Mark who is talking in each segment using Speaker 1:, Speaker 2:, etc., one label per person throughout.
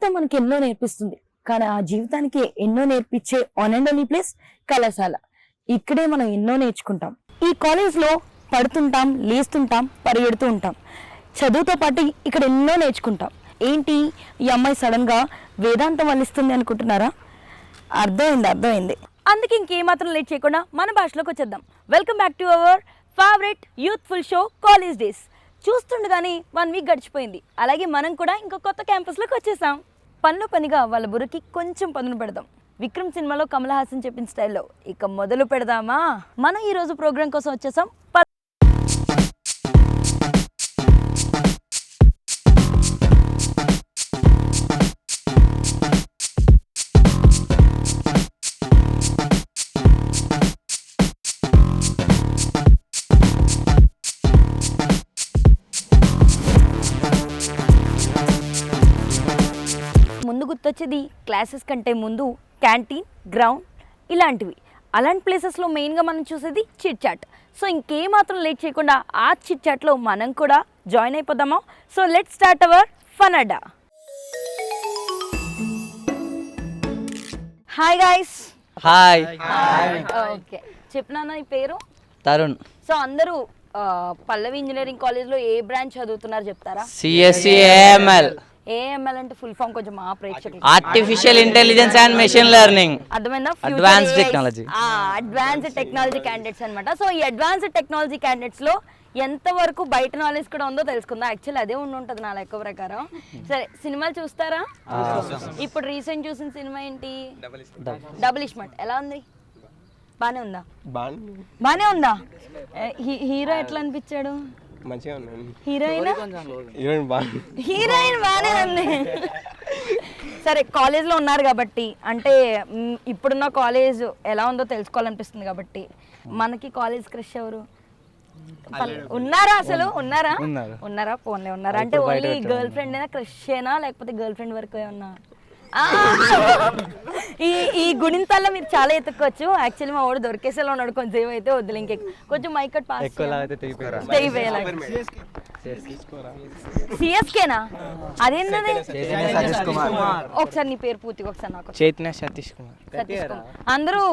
Speaker 1: జీవితం మనకి ఎన్నో నేర్పిస్తుంది, కానీ ఆ జీవితానికి ఎన్నో నేర్పించే ఆన్ అండ్ ఓన్లీ ప్లేస్ కళాశాల. ఇక్కడే మనం ఎన్నో నేర్చుకుంటాం. ఈ కాలేజ్ లో పడుతుంటాం, లేస్తుంటాం, పరిగెడుతూ ఉంటాం. చదువుతో పాటు ఇక్కడ ఎన్నో నేర్చుకుంటాం. ఏంటి ఈ అమ్మాయి సడన్ గా వేదాంతం వల్లిస్తుంది అనుకుంటున్నారా? అర్థమైంది. అందుకే ఇంకేమాత్రం లేట్ చేయకుండా మన భాషలోకి వచ్చేద్దాం. Welcome back to our favourite youthful show college days. చూస్తుండగానే 1 వీక్ గడిచిపోయింది. అలాగే మనం కూడా ఇంకో కొత్త క్యాంపస్లోకి వచ్చేసాం. పనిలో పనిగా వాళ్ళ బుర్రకి కొంచెం పదును పెడదాం. విక్రమ్ సినిమాలో కమల్ హాసన్ చెప్పిన స్టైల్లో ఇక మొదలు పెడదామా? మనం ఈరోజు ప్రోగ్రాం కోసం వచ్చేసాం. ముందు గుర్తొచ్చేది క్లాసెస్ కంటే ముందు క్యాంటీన్, గ్రౌండ్ ఇలాంటివి. అలాంటి ప్లేసెస్లో మెయిన్గా మనం చూసేది చిట్ చాట్. సో ఇంకేమాత్రం లేట్ చేయకుండా ఆ చిట్ చాట్లో మనం కూడా జాయిన్ అయిపోదామా? So let start our fun adda. Hi guys.
Speaker 2: Hi.
Speaker 1: Okay, చెప్పినా ఈ పేరు
Speaker 2: తరుణ్.
Speaker 1: సో అందరూ పల్లవి ఇంజనీరింగ్ కాలేజ్లో ఏ బ్రాంచ్ చదువుతున్నారు చెప్తారా?
Speaker 2: CSC AML.
Speaker 1: ఏఎంఎల్ అంటే ఫుల్ ఫామ్ కొంచెం మా ప్రేక్షకులు.
Speaker 2: Artificial intelligence and machine learning.
Speaker 1: అర్థమైందా?
Speaker 2: Advanced technology.
Speaker 1: Advanced technology candidates అనమాట. సో ఈ అడ్వాన్స్డ్ టెక్నాలజీ క్యాండిడేట్స్ లో ఎంత వరకు బయట నాలెడ్జ్ కూడా ఉందో తెలుసుకుందా. యాక్చువల్లీ అదే ఉంటుంది నా లెక్క ప్రకారం. సరే, సినిమాలు చూస్తారా? ఇప్పుడు రీసెంట్ చూసిన సినిమా ఏంటి? డబుల్ ఇస్మార్ట్. ఎలా ఉంది? బానే ఉందా? బానే ఉందా? హీరో ఎట్లా అనిపించాడు? హీరోయిన్ బానే ఉంది. సరే, కాలేజ్లో ఉన్నారు కాబట్టి, అంటే ఇప్పుడున్న కాలేజ్ ఎలా ఉందో తెలుసుకోవాలనిపిస్తుంది కాబట్టి, మనకి కాలేజ్ క్రష్ ఎవరు ఉన్నారా? అసలు ఉన్నారా? ఫోన్లే ఉన్నారా? అంటే ఓన్లీ గర్ల్ ఫ్రెండ్ అయినా క్రష్ అయినా, లేకపోతే గర్ల్ ఫ్రెండ్ వరకు ఏమన్నా? ఈ గుణింతాల్లో మీరు చాలా ఎత్తుకోవచ్చు. యాక్చువల్లీ మా వాడు దొరికేసేలా ఉన్నాడు. కొంచెం అయితే వద్దులు, ఇంకే కొంచెం మైకట్ పాస్. సిఎస్కేనా? అదేంటది? ఒకసారి నీ పేరు పూర్తిగా ఒకసారి నాకు.
Speaker 2: చైతన్య సతీష్ కుమార్.
Speaker 1: అందరూ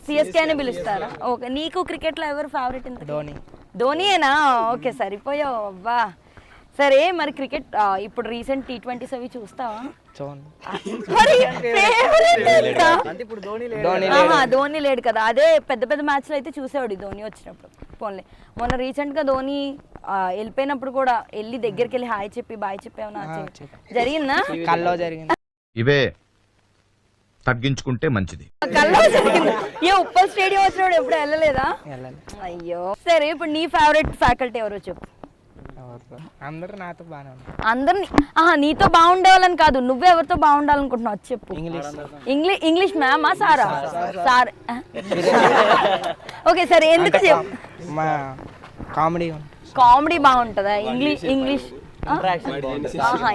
Speaker 1: సిఎస్కే అని పిలుస్తారా? ఓకే. నీకు క్రికెట్ లో ఎవరు ఫేవరెట్? ధోనియేనా? ఓకే, సరిపోయావు అబ్బా. సరే, మరి క్రికెట్ ఇప్పుడు రీసెంట్ T20s అవి చూస్తావా? ధోని లేడు కదా. అదే పెద్ద పెద్ద మ్యాచ్లు అయితే చూసేవాడు ధోని వచ్చినప్పుడు. పోన్లే, మొన్న రీసెంట్ గా ధోని వెళ్ళిపోయినప్పుడు కూడా వెళ్ళి దగ్గరికి వెళ్ళి హాయ్ చెప్పి బాయ్ చెప్పావు. జరిగిందా?
Speaker 3: ఇవే తగ్గించుకుంటే మంచిది.
Speaker 1: కల్లో జరిగింది. ఉప్పల్ స్టేడియం వచ్చినప్పుడు ఎప్పుడు వెళ్ళలేదా? అయ్యో. సరే, ఇప్పుడు నీ ఫేవరెట్ ఫ్యాకల్టీ ఎవరో చెప్పు.
Speaker 2: అందరూ నాతో బాగానే ఉన్నారు.
Speaker 1: అందరిని నీతో బాగుండేవాళ్ళని కాదు, నువ్వెవరితో బాగుండాలనుకుంటున్నావు చెప్పు. ఇంగ్లీష్ మ్యామా? సారా? సార్. ఓకే, సరే. ఎందుకు చెప్పు. కామెడీ బాగుంటుందా? ఇంగ్లీష్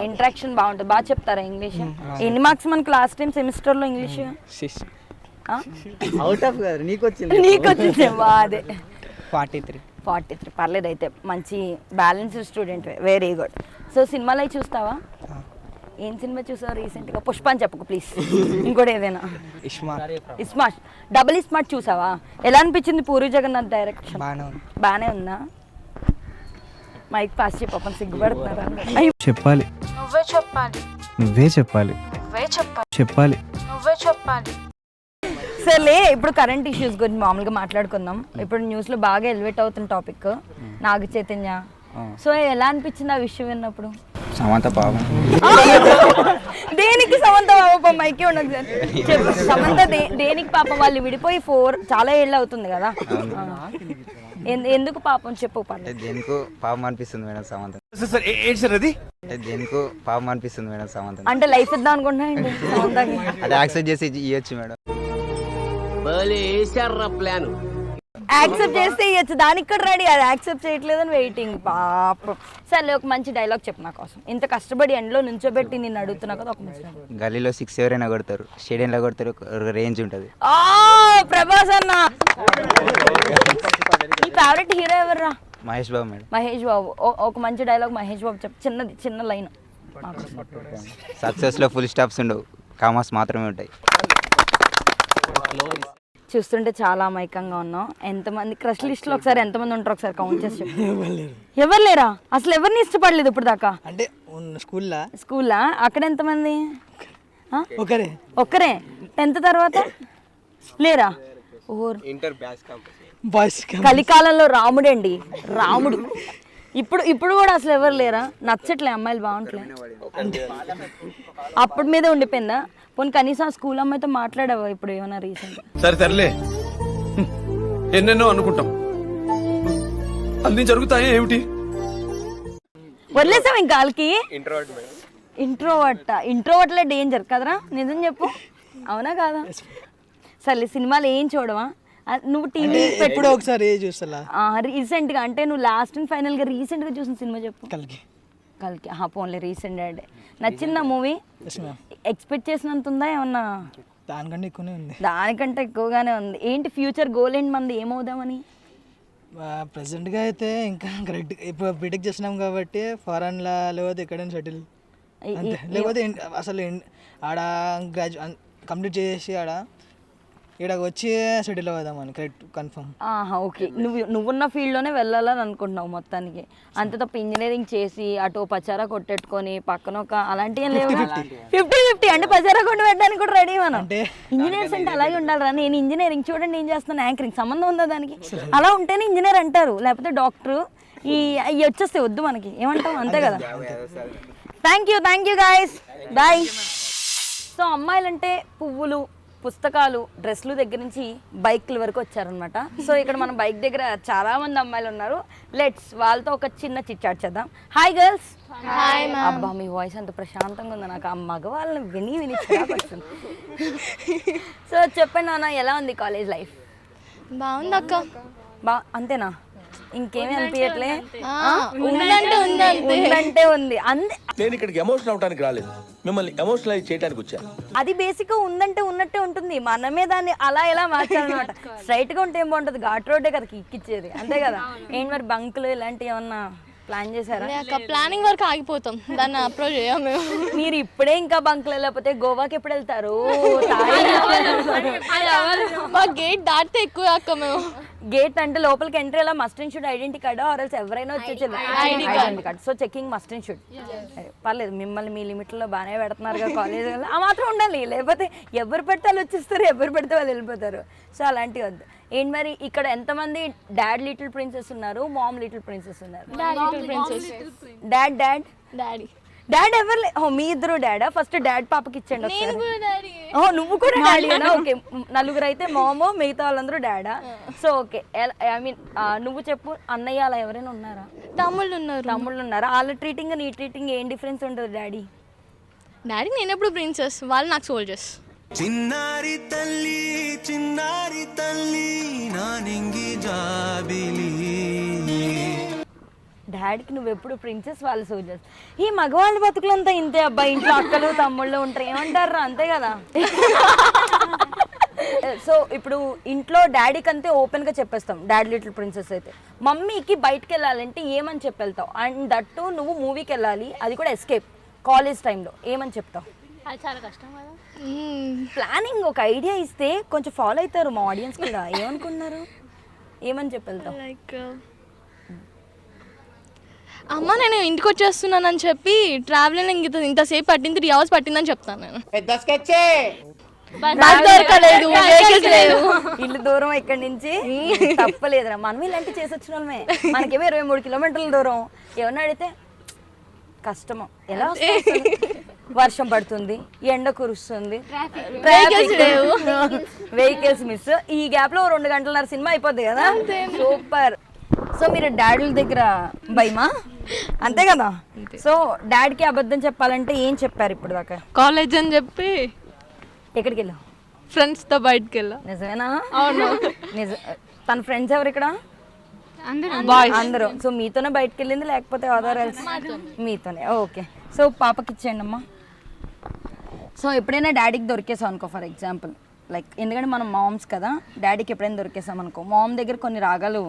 Speaker 1: ఇంట్రాక్షన్ బాగుంటుంది. బాగా చెప్తారా ఇంగ్లీష్? ఎన్ని మార్క్స్ మనకి లాస్ట్ టైం సెమిస్టర్ లో ఇంగ్లీష్? నీకు వచ్చింది అదే 43. పర్లేదు, అయితే మంచి balanced student. Very good. So సినిమాలు అవి చూస్తావా? ఏం సినిమా చూసావు రీసెంట్గా? పుష్ప అని చెప్పకు ప్లీజ్, ఇంకోటి ఏదైనా. ఇస్మార్ట్. డబుల్ ఇస్మార్ట్ చూసావా? ఎలా అనిపించింది? పూరి జగన్నాథ్ డైరెక్షన్ బాగానే ఉందా? మైక్ పాస్ చెప్పి సిగ్గుపడుతున్నారా?
Speaker 4: చెప్పాలి.
Speaker 1: సర్లే, ఇప్పుడు కరెంట్ ఇష్యూస్ గురించి మామూలుగా మాట్లాడుకుందాం. ఇప్పుడు న్యూస్ లో బాగా ఎలివేట్ అవుతున్న టాపిక్ నాగ చైతన్య. సో ఎలా అనిపించింది ఆ విషయం విన్నప్పుడు?
Speaker 2: సమంత పాపం.
Speaker 1: దేనికి సమంత పాపం? మైకే ఉండదు సార్, చెప్పు. సమంత దేనికి పాపం? వాళ్ళు విడిపోయి చాలా ఏళ్ళు అవుతుంది కదా. ఎందుకు పాపం చెప్పు.
Speaker 5: దేనికో పాపం అనిపిస్తుంది మేడం సమంత. దేనికో పాపం అనిపిస్తుంది మేడం సమంత.
Speaker 1: అంటే లైఫ్ ఇద్దాం అనుకుంటున్నా సమంతకి.
Speaker 5: అది యాక్సెప్ట్ చేసి ఇవ్వచ్చు మేడం.
Speaker 1: యాక్సెప్ట్ చేస్తే ఇవ్వచ్చు, దానికి కూడా రెడీ. అది యాక్సెప్ట్ చేయట్లేదని వెయిటింగ్ పాపం. సరే, ఒక మంచి డైలాగ్ చెప్పు నా కోసం. ఇంత కష్టపడి ఎండలో నుంచోబెట్టి నేను అడుగుతున్నా కదా, ఒక మంచి డైలాగ్.
Speaker 5: గల్లీలో 6 ఎవరైనా కొడతారు, స్టేడియంలో కొడతారు, రేంజ్ ఉంటుంది.
Speaker 1: ప్రభాస్ అన్న. నీ ఫేవరెట్ హీరో ఎవర్రా?
Speaker 5: మహేష్ బాబు మేడం.
Speaker 1: మహేష్ బాబు. ఒక మంచి డైలాగ్ మహేష్ బాబు చెప్పు, చిన్న లైన్.
Speaker 5: సక్సెస్లో ఫుల్ స్టాప్స్ ఉండవు, కామర్స్ మాత్రమే ఉంటాయి.
Speaker 1: చూస్తుంటే చాలా అమాయకంగా ఉన్నాం. ఎంతమంది క్రష్ లిస్ట్లో ఒకసారి ఎంతమంది ఉంటారు ఒకసారి కౌంట్ చేసి చెప్పు. ఎవరు లేరా? అసలు ఎవరిని ఇష్టపడలేదు ఇప్పుడు దాకా?
Speaker 4: అంటే
Speaker 1: స్కూల్లా? అక్కడ ఎంతమంది?
Speaker 4: ఒకరే
Speaker 1: ఒక్కరే. 10th తర్వాత లేరా?
Speaker 4: బాయ్స్
Speaker 1: కలికాలంలో రాముడండి, రాముడు. ఇప్పుడు కూడా అసలు ఎవరు లేరా? నచ్చట్లే అమ్మాయిలు, బాగుంటలే, అప్పటి మీద ఉండిపోయిందా? పోనీ కనీసం ఆ స్కూల్ అమ్మాయితో మాట్లాడావా ఇప్పుడు ఏమన్నా రీసెంట్?
Speaker 6: సరే తరలే, ఎన్నెన్నో అనుకుంటాం, అన్ని జరుగుతాయి ఏమిటి?
Speaker 1: వదిలేసావు ఇంకా వాళ్ళకి? ఇంట్రోవర్ట్లే డేంజర్ కదరా, నిజం చెప్పు, అవునా కాదా? సరే సినిమాలు ఏం చూడవా నువ్వు? టీవీ
Speaker 4: ఎప్పుడో ఒకసారి చూస్తా.
Speaker 1: రీసెంట్ గా అంటే నువ్వు లాస్ట్ అండ్ ఫైనల్ గా రీసెంట్ గా చూసిన సినిమా చెప్పు.
Speaker 4: కల్కి.
Speaker 1: పోన్లే రీసెంట్ అంటే నచ్చిందా మూవీ? ఎక్స్పెక్ట్ చేసినంత ఉందా ఏమన్నా?
Speaker 4: దానికంటే ఎక్కువనే ఉంది.
Speaker 1: దానికంటే ఎక్కువగానే ఉంది. ఏంటి ఫ్యూచర్ గోల్ ఏంటి మంది, ఏమవుదామని?
Speaker 4: ప్రెసెంట్గా అయితే ఇంకా కరెక్ట్ ఇప్పుడు బీటెక్ చేసినాం కాబట్టి ఫారెన్లా లేకపోతే ఎక్కడైనా సెటిల్, లేకపోతే అసలు ఆడ కంప్లీట్ చేసి ఆడ ఇక్కడికి వచ్చి సెటిల్ అవుదామని కరెక్ట్ కన్ఫర్మ్.
Speaker 1: ఓకే, నువ్వున్న ఫీల్డ్లోనే వెళ్ళాలని అనుకుంటున్నావు మొత్తానికి, అంతే తప్ప ఇంజనీరింగ్ చేసి అటు పచారా కొట్టెట్టుకొని పక్కన ఒక అలాంటివి ఏం లేవు. 50-50 అంటే పచారా కొట్టు పెట్టడానికి కూడా రెడీ మనం. ఇంజనీర్స్ అంటే అలాగే ఉండాలిరా. నేను ఇంజనీరింగ్ చూడండి ఏం చేస్తున్నాను, యాంకరింగ్ సంబంధం ఉందా దానికి? అలా ఉంటేనే ఇంజనీర్ అంటారు, లేకపోతే డాక్టర్. ఇవి వచ్చేస్తే వద్దు మనకి, ఏమంటావు? అంతే కదా. Thank you guys, bye. So అమ్మాయిలంటే పువ్వులు, పుస్తకాలు, డ్రెస్లు దగ్గర నుంచి బైక్ల వరకు వచ్చారనమాట. సో ఇక్కడ మన బైక్ దగ్గర చాలా మంది అమ్మాయిలు ఉన్నారు. లెట్స్ వాళ్ళతో ఒక చిన్న చిట్ చాట్ చేద్దాం. Hi girls. అబ్బా మీ వాయిస్ అంత ప్రశాంతంగా ఉంది, నాకు ఆ మగవాళ్ళని విని చిరాకొస్తుంది. సో చెప్పండి నాన్న, ఎలా ఉంది కాలేజ్ లైఫ్?
Speaker 7: బాగుంది అక్క.
Speaker 1: అంతేనా? ఇంకేమీ అనిపించట్లే?
Speaker 7: ఉందంటే
Speaker 1: ఉంది అంతే.
Speaker 6: నేను ఇక్కడికి ఎమోషనల్ అవడానికి రాలేదు, మిమ్మల్ని ఎమోషనలైజ్ చేయడానికి వచ్చాను.
Speaker 1: అది బేసిక్ గా ఉందంటే ఉన్నట్టే ఉంటుంది, మనమే దాన్ని అలా ఎలా మార్చాలన్నమాట. స్ట్రైట్ గా ఉంటే ఏం బాగుంటుంది, ఘాట్ రోడ్డే కదా ఇక్కిచ్చేది, అంతే కదా. ఏంటి మరి బంకులు ఇలాంటివి ఏమన్నా ప్లాన్ చేశారా?
Speaker 7: ప్లానింగ్ వరకు ఆగిపోతాం, దాన్ని అప్రోచ్ చేయం మేము.
Speaker 1: మీరు ఇప్పుడే ఇంకా బంకులు వెళ్ళకపోతే గోవాకి ఎప్పుడు వెళ్తారు?
Speaker 7: మా గేట్ దాటితే ఎక్కువ అక్క మేము.
Speaker 1: గేట్ అంటే లోపలికి ఎంట్రీ ఎలా? Must and should identity card ఆర్ఎల్స్ ఎవరైనా వచ్చేది identity card. So checking must and should. పర్లేదు, మిమ్మల్ని మీ లిమిట్లో బాగానే పెడుతున్నారు కదా కాలేజ్, ఆ మాత్రం ఉండాలి. లేకపోతే ఎవరు పెడితే వాళ్ళు వచ్చేస్తారు, ఎవరు పెడితే వాళ్ళు వెళ్ళిపోతారు. సో అలాంటివి వద్దు. ఏంటి మరి ఇక్కడ ఎంతమంది డాడ్ లిటిల్ ప్రిన్సెస్ ఉన్నారు, మామ్ లిటిల్ ప్రిన్సెస్ ఉన్నారు? డాడ్ ఎవరు? మీ ఇద్దరు డాడా? ఫస్ట్ డాడ్ పాపకి ఇచ్చండి ఒకసారి. నువ్వు కూడా డాడీనా? ఓకే, నలుగురు అయితే మామో, మిగతా వాళ్ళందరూ డాడా? సో ఓకే, ఐ మీన్ నువ్వు చెప్పు, అన్నయ్య అలా ఎవరైనా ఉన్నారా? తమ్ముళ్ళు ఉన్నారా? వాళ్ళ ట్రీటింగ్ నీ ట్రీటింగ్ ఏం డిఫరెన్స్ ఉంటుంది? డాడీ
Speaker 7: నేను ఎప్పుడు ప్రిన్సెస్, వాళ్ళు నాకు సోల్జర్స్.
Speaker 8: చిన్నారి తల్లి నానింగి జాబిలి.
Speaker 1: డాడీకి నువ్వు ఎప్పుడు ప్రిన్సెస్, వాళ్ళు సోల్జర్స్. ఈ మగవాళ్ళ బతుకులంతా ఇంతే అబ్బా, ఇంట్లో అక్కలు తమ్ముళ్ళు ఉంటారు, ఏమంటారు అంతే కదా. సో ఇప్పుడు ఇంట్లో డాడీకి అంతే ఓపెన్ గా చెప్పేస్తాం, డాడీ లిటిల్ ప్రిన్సెస్ అయితే. మమ్మీకి బయటకు వెళ్ళాలంటే ఏమని చెప్పెళ్తావు? అండ్ దట్టు నువ్వు మూవీకి వెళ్ళాలి, అది కూడా ఎస్కేప్ కాలేజ్ టైంలో, ఏమని చెప్తావు?
Speaker 7: అది చాలా కష్టం కదా.
Speaker 1: ప్లానింగ్ ఒక ఐడియా ఇస్తే కొంచెం ఫాలో అవుతారు మా ఆడియన్స్ కూడా. ఏమనుకున్నారు? ఏమని చెప్పెళ్తావు?
Speaker 7: లైక్ అమ్మ నేను ఇంటికి వచ్చేస్తున్నానని చెప్పి ట్రావెలింగ్ ఇంతసేపు పట్టింది, 3 hours పట్టిందని చెప్తాను నేను.
Speaker 1: ఇల్లు దూరం ఇక్కడి నుంచి, తప్పలేదురా. మనం ఇలాంటి చేసి వచ్చిన వాళ్ళమే, మనకేమో 23 kilometers దూరం. ఏమన్నా అడిగితే కష్టము, ఎలా వర్షం పడుతుంది, ఎండ కురుస్తుంది, వెహికల్స్ మిస్, ఈ గ్యాప్ లో 2 గంటలన్నర సినిమా అయిపోద్ది కదా. సూపర్. సో మీరు డాడీల దగ్గర భయమా? అంతే కదా. సో డాడీకి అబద్ధం చెప్పాలంటే ఏం చెప్పారు ఇప్పుడు దాకా?
Speaker 7: కాలేజ్ అని చెప్పి.
Speaker 1: ఎక్కడికి వెళ్ళావు?
Speaker 7: ఫ్రెండ్స్ తో బయటకు వెళ్ళా.
Speaker 1: నిజమేనా?
Speaker 7: అవును.
Speaker 1: తన ఫ్రెండ్స్ ఎవరు ఇక్కడ? అందరూ. సో మీతోనే బయటకు వెళ్ళింది లేకపోతే అదర్ ఎల్స్? మీతోనే. ఓకే. సో పాపకి ఇచ్చేయండి అమ్మా. సో ఎప్పుడైనా డాడీకి దొరికేసాం అనుకో, ఫర్ ఎగ్జాంపుల్ లైక్, ఎందుకంటే మనం మామ్స్ కదా, డాడీకి ఎప్పుడైనా దొరికేసాం అనుకో, మామ్ దగ్గర కొన్ని రాగాలు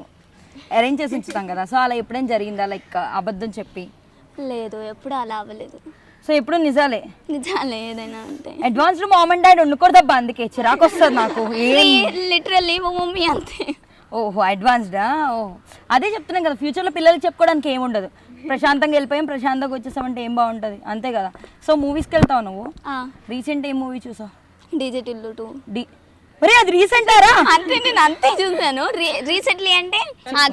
Speaker 1: అరేంజ్ చేసి ఉంచుతాం కదా. సో అలా ఎప్పుడైనా జరిగిందా, లైక్ అబద్ధం చెప్పి?
Speaker 9: లేదు, ఎప్పుడు అలా అవ్వలేదు.
Speaker 1: సో ఎప్పుడు నిజాలే.
Speaker 9: నిజాలే ఏదైనా అంటే
Speaker 1: అడ్వాన్స్డ్ మామ్ అండ్ డాడ్ ఉండకూడదబ్బా, అందుకే చిరాకు వస్తుంది నాకు.
Speaker 9: లిటరల్లీ మా మమ్మీ అంతే.
Speaker 1: ఓహో అడ్వాన్స్డా. ఓహో అదే చెప్తున్నాం కదా, ఫ్యూచర్లో పిల్లలకి చెప్పుకోవడానికి ఏముండదు. ప్రశాంతంగా వెళ్ళిపోయాం, ప్రశాంతంగా వచ్చేసామంటే ఏం బాగుంటుంది, అంతే కదా. సో మూవీస్కి వెళ్తావు నువ్వు? రీసెంట్ ఏ మూవీ చూసావు?
Speaker 9: డీజే టిల్లు 2.
Speaker 1: మరి అది రీసెంటారా?
Speaker 9: అంటే నేను అంతే చూసాను. రీసెంట్లీ అంటే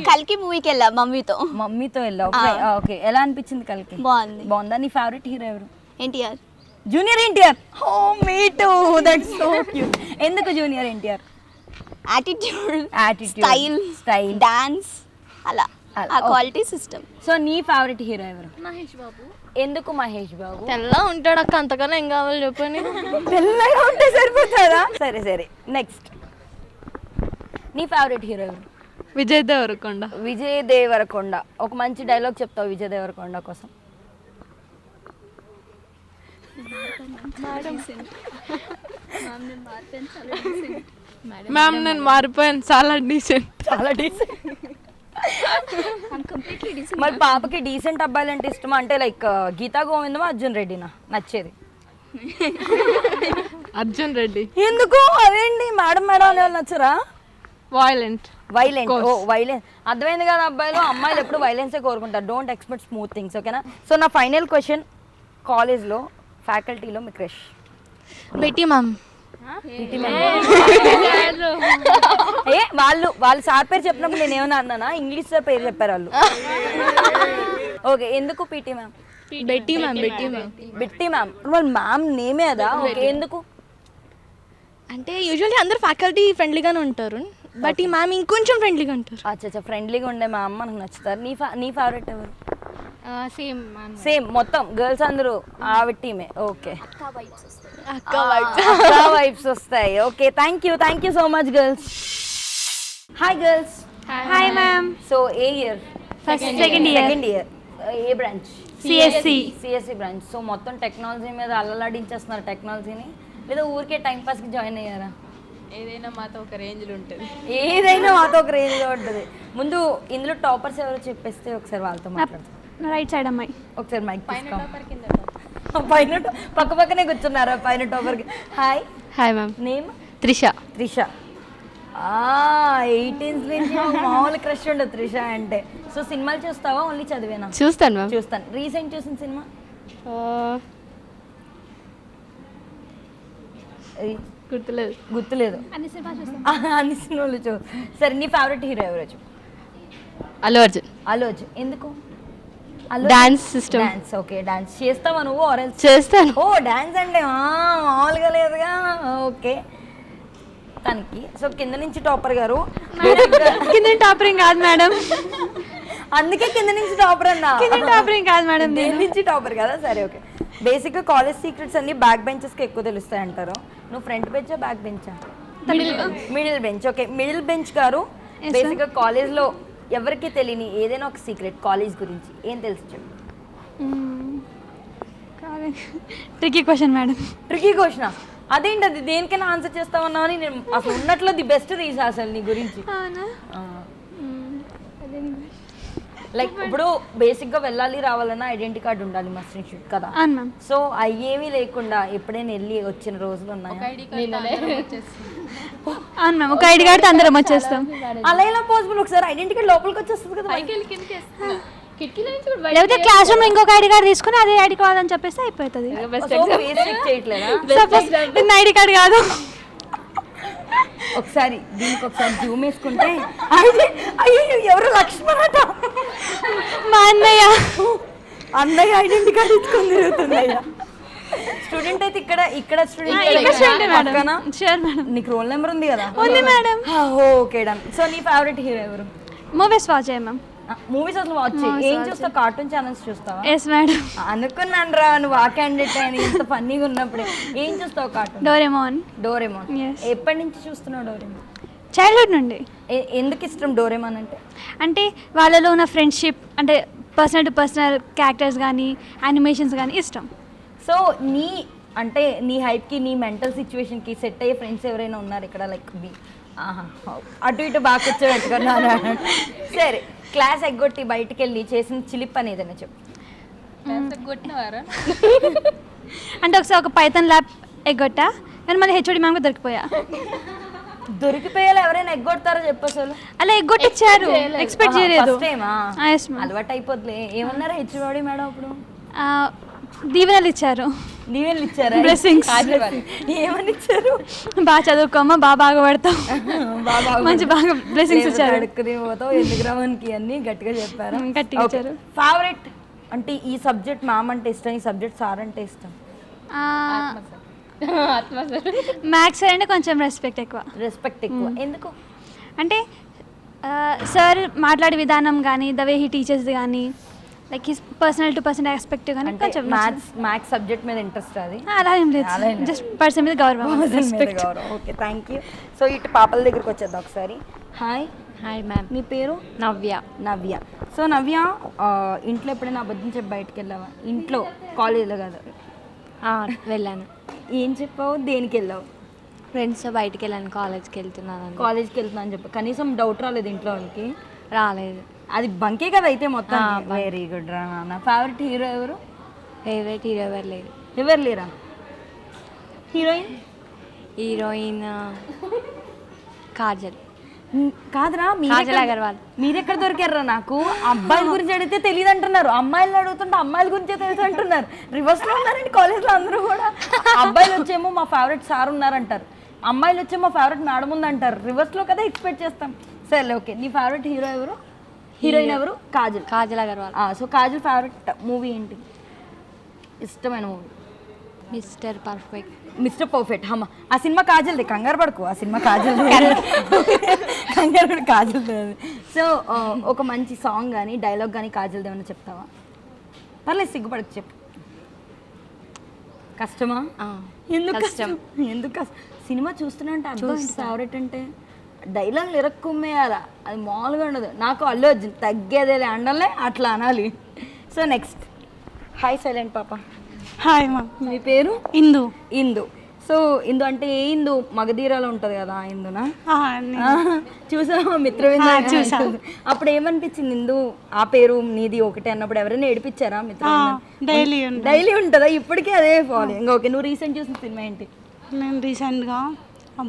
Speaker 9: కల్కి మూవీకి వెళ్ళా మమ్మీతో.
Speaker 1: మమ్మీతో వెళ్ళావు? ఓకే. ఎలా అనిపించింది కల్కి? బాగుందా? నీ ఫేవరెట్ హీరో ఎవరు?
Speaker 9: NTR.
Speaker 1: Junior NTR. Oh me too, that's so cute. ఎందుకు junior NTR?
Speaker 9: Attitude, style, dance, అలా ఆ క్వాలిటీ సిస్టమ్.
Speaker 1: సో నీ ఫేవరెట్ హీరో ఎవరు?
Speaker 7: మహేష్ బాబు.
Speaker 1: ఎందుకు మహేష్ బాబు?
Speaker 7: తెల్లగా ఉంటాడు అక్క, అంతకన్నా ఏం కావాలి చెప్పని.
Speaker 1: తెల్లగా ఉంటే సరిపోతుందా? సరే సరే, నెక్స్ట్. నీ ఫేవరెట్ హీరో ఎవరు?
Speaker 7: విజయ్ దేవరకొండ.
Speaker 1: విజయ్ దేవరకొండ. ఒక మంచి డైలాగ్ చెప్తావు విజయ్ దేవరకొండ కోసం?
Speaker 7: మ్యామ్ నేను మారిపోయాను, చాలా డీసెంట్.
Speaker 1: చాలా డీసెంట్. మరి పాపకి డీసెంట్ అబ్బాయిలు అంటే ఇష్టమా? అంటే లైక్ గీతా గోవిందమా అర్జున్ రెడ్డినా నచ్చేది?
Speaker 7: అర్జున్ రెడ్డి.
Speaker 1: ఎందుకు? అదేంటి మేడం మేడం అనే వాళ్ళు నచ్చరా?
Speaker 7: వైలెంట్.
Speaker 1: ఓ వైలెన్స్ అర్థమైంది కదా. అబ్బాయిలు అమ్మాయిలు ఎప్పుడు వైలెన్సే కోరుకుంటారు. డోంట్ ఎక్స్పెక్ట్ స్మూత్ థింగ్స్, ఓకేనా? సో నా ఫైనల్ క్వశ్చన్, కాలేజ్లో ఫ్యాకల్టీలో మీ క్రష్?
Speaker 7: బెట్టి మ్యామ్.
Speaker 1: ఏ వాళ్ళు సార్ పేరు చెప్పినప్పుడు నేను ఏమన్నా అన్నానా? ఇంగ్లీష్ సార్ పేరు చెప్పారు వాళ్ళు. ఓకే. ఎందుకు పీటీ మ్యామ్?
Speaker 7: బెట్టి మ్యామ్.
Speaker 1: బిట్టి మ్యామ్. వాళ్ళు మ్యామ్ నేమే అదా? ఓకే. ఎందుకు?
Speaker 7: అంటే యూజువల్లీ అందరు ఫ్యాకల్టీ ఫ్రెండ్లీగానే ఉంటారు, బట్ ఈ మ్యామ్ ఇంకొంచెం ఫ్రెండ్లీగా ఉంటారు.
Speaker 1: అచ్చా, ఫ్రెండ్లీగా ఉండే మ్యామ్ మనకు నచ్చుతారు. నీ ఫేవరెట్ ఎవరు?
Speaker 7: సేమ్
Speaker 1: మొత్తం గర్ల్స్ అందరూ ఆవిడ టీమే. ఓకే.
Speaker 7: అక్క
Speaker 1: వైబ్స్ వస్తాయి. Okay, thank you so much girls. Hi girls.
Speaker 7: Hi ma'am.
Speaker 1: So ఏ ఇయర్? Second year. ఏ బ్రాంచ్? CSC branch. సో మొత్తం టెక్నాలజీ మీద అల్లలాడించేస్తున్నారు టెక్నాలజీని, లేదా ఊరికే టైంపాస్కి జాయిన్ అయ్యారా?
Speaker 7: ఏదైనా మాతో ఒక రేంజ్లో
Speaker 1: ఉంటుంది. ముందు ఇందులో టాపర్స్ ఎవరో చెప్పేస్తే ఒకసారి వాళ్ళతో మాట్లాడతాం.
Speaker 9: రైట్ సైడ్ అమ్మాయి.
Speaker 1: ఒకసారి మైక్ పైన పక్కనే కూర్చున్నారా పైన టాపర్కి? Hi.
Speaker 7: Hi ma'am.
Speaker 1: Name?
Speaker 7: Trisha.
Speaker 1: 18 నుంచి మామూలు క్రష్ ఉండదు త్రిష అంటే. సో సినిమాలు చూస్తావా, ఓన్లీ చదివేనా?
Speaker 7: చూస్తాను మ్యామ్.
Speaker 1: చూస్తాను. రీసెంట్ చూసిన సినిమా? గుర్తులేదు. అన్ని సినిమాలు సరే, నీ ఫేవరెట్ హీరో ఎవరు?
Speaker 7: అల్లు అర్జున్. ఎందుకు? Dance system.
Speaker 1: Dance. Okay. Dance చేస్తావా నువ్వు?
Speaker 7: చేస్తాను.
Speaker 1: ఓ డాన్స్ అంటే మామూలుగా లేదుగా. ఓకే. తనకి సో కింద నుంచి టాపర్ గారు.
Speaker 7: కింద టాపరింగ్ కాదు మేడం,
Speaker 1: అందుకే కింద నుంచి టాపర్ అన్నా.
Speaker 7: టాపరింగ్ కాదు మేడం,
Speaker 1: దేని నుంచి టాపర్ కదా. సరే, ఓకే. బేసిక్గా కాలేజ్ సీక్రెట్స్ అన్ని బ్యాక్ బెంచెస్కి ఎక్కువ తెలుస్తాయి అంటారు. నువ్వు ఫ్రంట్ బెంచా బ్యాక్ బెంచా? Middle bench. Okay. Middle bench గారు, బేసిక్గా కాలేజ్లో ఎవరికి తెలియని ఏదైనా ఒక సీక్రెట్ కాలేజ్ గురించి ఏం తెలుసు చెప్పు.
Speaker 9: Tricky question madam.
Speaker 1: Tricky question? అదేంటి, అది దేనికైనా ఆన్సర్ చేస్తామన్నా అని నేను అసలు ఉన్నట్లో ది బెస్ట్ తీసా అసలు నీ గురించి. లైక్ ఇప్పుడు బేసిక్గా వెళ్ళాలి రావాలన్నా ఐడెంటిటీ కార్డు ఉండాలి, మస్ట్ ఇన్స్టిట్యూట్ కదా. సో అయ్యేమీ లేకుండా ఎప్పుడైనా వెళ్ళి వచ్చిన రోజులు ఉన్నాయా?
Speaker 9: అవును మ్యామ్, ఒక ఐడి కార్డు అందరం వచ్చేస్తాం.
Speaker 1: అలా ఎలా పాసిబుల్? ఒకసారి ఐడెంటిటీ కార్డు లోపలికి వచ్చేస్తుంది కదా.
Speaker 9: లేకపోతే క్లాస్ రూమ్ ఇంకొక ఐడి కార్డు తీసుకుని అదే ఐడి కార్డు అని చెప్పేస్తే అయిపోతుంది. ఐడి కార్డు కాదు.
Speaker 1: ఒకసారి దీనికి ఒకసారి జూమ్ వేసుకుంటే ఎవరు లక్ష్మణ్ అట,
Speaker 9: మా
Speaker 1: అన్నయ్య ఐడెంటిటీ కార్డు ఇచ్చుకొని తిరుగుతుందయ్యా. స్టూడెంట్ అయితే ఇక్కడ స్టూడెంట్. నీకు రోల్ నెంబర్ ఉంది కదా?
Speaker 9: ఉంది మేడం.
Speaker 1: Okay done. సో నీ ఫేవరెట్ హీరో ఎవరు?
Speaker 9: మూవీస్ వాచ్ చేయ మ్యామ్.
Speaker 1: మూవీస్ అసలు వాచ్ ఏం చూస్తావు? కార్టూన్ ఛానల్స్ చూస్తావా?
Speaker 9: Yes madam.
Speaker 1: అనుకున్నాను రా నువ్వు ఆ క్యాండిడేట్ అని, ఇంత ఫన్నీగా ఉన్నప్పుడే. ఏం చూస్తావు కార్టూన్? డోరేమోన్. ఎప్పటి నుంచి చూస్తున్నావు డోరేమోన్?
Speaker 9: చైల్డ్హుడ్ నుండి.
Speaker 1: ఎందుకు ఇష్టం డోరేమోన్ అంటే?
Speaker 9: అంటే వాళ్ళలో ఉన్న ఫ్రెండ్షిప్, అంటే పర్సనల్ టు పర్సనల్ క్యారెక్టర్స్ కానీ యానిమేషన్స్ కానీ ఇష్టం.
Speaker 1: సో అంటే నీ హైప్కి, నీ మెంటల్ సిచ్యువేషన్కి సెట్ అయ్యే ఫ్రెండ్స్ ఎవరైనా ఉన్నారు ఇక్కడ? లైక్ అటు ఇటు బాగా కూర్చోబెట్టుకున్నాను. సరే, క్లాస్ ఎగ్గొట్టి బయటికి వెళ్ళి చేసిన చిలిప్ అని ఏదైనా చెప్పు.
Speaker 9: అంటే ఒకసారి ఒక పైథాన్ ల్యాబ్ ఎగ్గొట్టా కానీ మళ్ళీ హెచ్ఓడి మ్యామ్గా దొరికిపోయా.
Speaker 1: దొరికిపోయేలా ఎవరైనా ఎగ్గొడతారో చెప్పు అసలు.
Speaker 9: అలా ఎగ్గొట్టిచ్చారు, ఎక్స్పెక్ట్ చేయలేదు.
Speaker 1: ఫస్ట్ టైమా?
Speaker 9: Yes, ma'am.
Speaker 1: అలవాటు అయిపోద్లే. ఏమన్నారు హెచ్ఓడి మేడం అప్పుడు?
Speaker 9: దీవెనలు ఇచ్చారు,
Speaker 1: దీవెనలు ఇచ్చారా?
Speaker 9: Blessings.
Speaker 1: ఏమని ఇచ్చారు?
Speaker 9: బాగా చదువుకోమా, బాగా పడతావు, మంచి బాగా బ్లెస్సింగ్స్ ఇచ్చారు.
Speaker 1: అడుక్కుని పోతావు ఎందుకు రావడానికి అన్ని గట్టిగా చెప్పారు.
Speaker 9: గట్టిగా ఇచ్చారు.
Speaker 1: ఫేవరెట్ అంటే ఈ సబ్జెక్ట్ మ్యామ్ అంటే ఇష్టం, ఈ సబ్జెక్ట్ సార్ అంటే ఇష్టం.
Speaker 9: మ్యాథ్స్ అంటే కొంచెం రెస్పెక్ట్ ఎక్కువ.
Speaker 1: రెస్పెక్ట్ ఎక్కువ. ఎందుకు?
Speaker 9: అంటే సార్ మాట్లాడే విధానం కానీ, ద వే హీ టీచర్స్ కానీ, like his personal to person aspect కానీ కొంచెం
Speaker 1: మ్యాథ్స్ సబ్జెక్ట్ మీద ఇంట్రెస్ట్ అది?
Speaker 9: అలా ఏం లేదు, జస్ట్ పర్సన్ మీద గౌరవం, respect.
Speaker 1: Okay, thank you. So ఇటు పాపల దగ్గరికి వచ్చేద్దాం ఒకసారి. హాయ్.
Speaker 10: Hi ma'am.
Speaker 1: నీ పేరు?
Speaker 10: నవ్య.
Speaker 1: నవ్య. సో నవ్య, ఇంట్లో ఎప్పుడైనా అబద్ధం చెప్పి బయటకు వెళ్ళావా? ఇంట్లో, కాలేజీలో కాదు.
Speaker 10: వెళ్ళాను.
Speaker 1: ఏం చెప్పావు? దేనికి వెళ్ళావు?
Speaker 10: ఫ్రెండ్స్తో బయటికి వెళ్ళాను, కాలేజ్కి వెళ్తున్నాను.
Speaker 1: కాలేజ్కి వెళ్తున్నా అని చెప్పి కనీసం డౌట్ రాలేదు ఇంట్లో వాళ్ళకి?
Speaker 10: రాలేదు.
Speaker 1: అది బంకే కదా అయితే మొత్తం. వెరీ గుడ్ రా నాన్న. ఫేవరెట్ హీరో ఎవరు?
Speaker 10: ఫేవరెట్ హీరో ఎవరు లేరు.
Speaker 1: ఎవరు లేరా? హీరోయిన్?
Speaker 10: హీరోయిన్ కాజల్.
Speaker 1: కాదురా,
Speaker 10: కాజల్ అగర్వాల్.
Speaker 1: మీరెక్కడ దొరికారా? నాకు అబ్బాయిల గురించి అడిగితే తెలియదు అంటున్నారు, అమ్మాయిలు అడుగుతుంటే అమ్మాయిల గురించే తెలుసు అంటున్నారు. రివర్స్ లో ఉన్నారండి కాలేజ్లో అందరూ కూడా. అబ్బాయిలు వచ్చేమో మా ఫేవరెట్ సార్ ఉన్నారంటారు, అమ్మాయిలు వచ్చేమో మా ఫేవరెట్ మేడం ఉందంటారు. రివర్స్ లో కదా ఎక్స్పెక్ట్ చేస్తాం. సరే ఓకే, నీ ఫేవరెట్ హీరో ఎవరు? హీరోయిన్ ఎవరు? Kajal.
Speaker 10: Kajal Agarwal.
Speaker 1: So Kajal favourite movie ఏంటి? ఇష్టమైన movie?
Speaker 10: Mister perfect.
Speaker 1: Mister perfect. అమ్మ, ఆ సినిమా కాజల్ది, కంగారు పడుకో. ఆ సినిమా కాజల్, కంగారు పడు, కాజల్ది. సో ఒక మంచి సాంగ్ కానీ డైలాగ్ కానీ కాజల్ది ఏమైనా చెప్తావా? పర్లేదు, సిగ్గుపడకు, చెప్పు. కష్టమా? ఎందుకు కష్టం? ఎందుకు కష్టం? సినిమా చూస్తున్నా అంటే అర్థం ఫేవరెట్ అంటే డైలాగ్ ఇరక్కుమ్మేయాలా, అది మామూలుగా ఉండదు. నాకు అల్లు అర్జున్ తగ్గేదేలే అండలే అట్లా అనాలి. So next. హాయ్ సైలెంట్ పాప.
Speaker 9: హాయ్ మా.
Speaker 1: మీ పేరు?
Speaker 9: ఇందు.
Speaker 1: ఇందు. సో ఇందు అంటే ఏ ఇందు? మగధీరాలో ఉంటుంది కదా ఆ ఇందునా? చూసావా మిత్రవింద? చూసా. అప్పుడు ఏమనిపించింది ఇందు ఆ పేరు నీది ఒకటే అన్నప్పుడు? ఎవరైనా ఏడిపించారా మిత్రవింద? డైలీ ఉంటుందా ఇప్పటికీ అదే ఫాలోయింగ్? ఓకే, నువ్వు రీసెంట్ చూసిన సినిమా ఏంటి?
Speaker 9: నేను రీసెంట్గా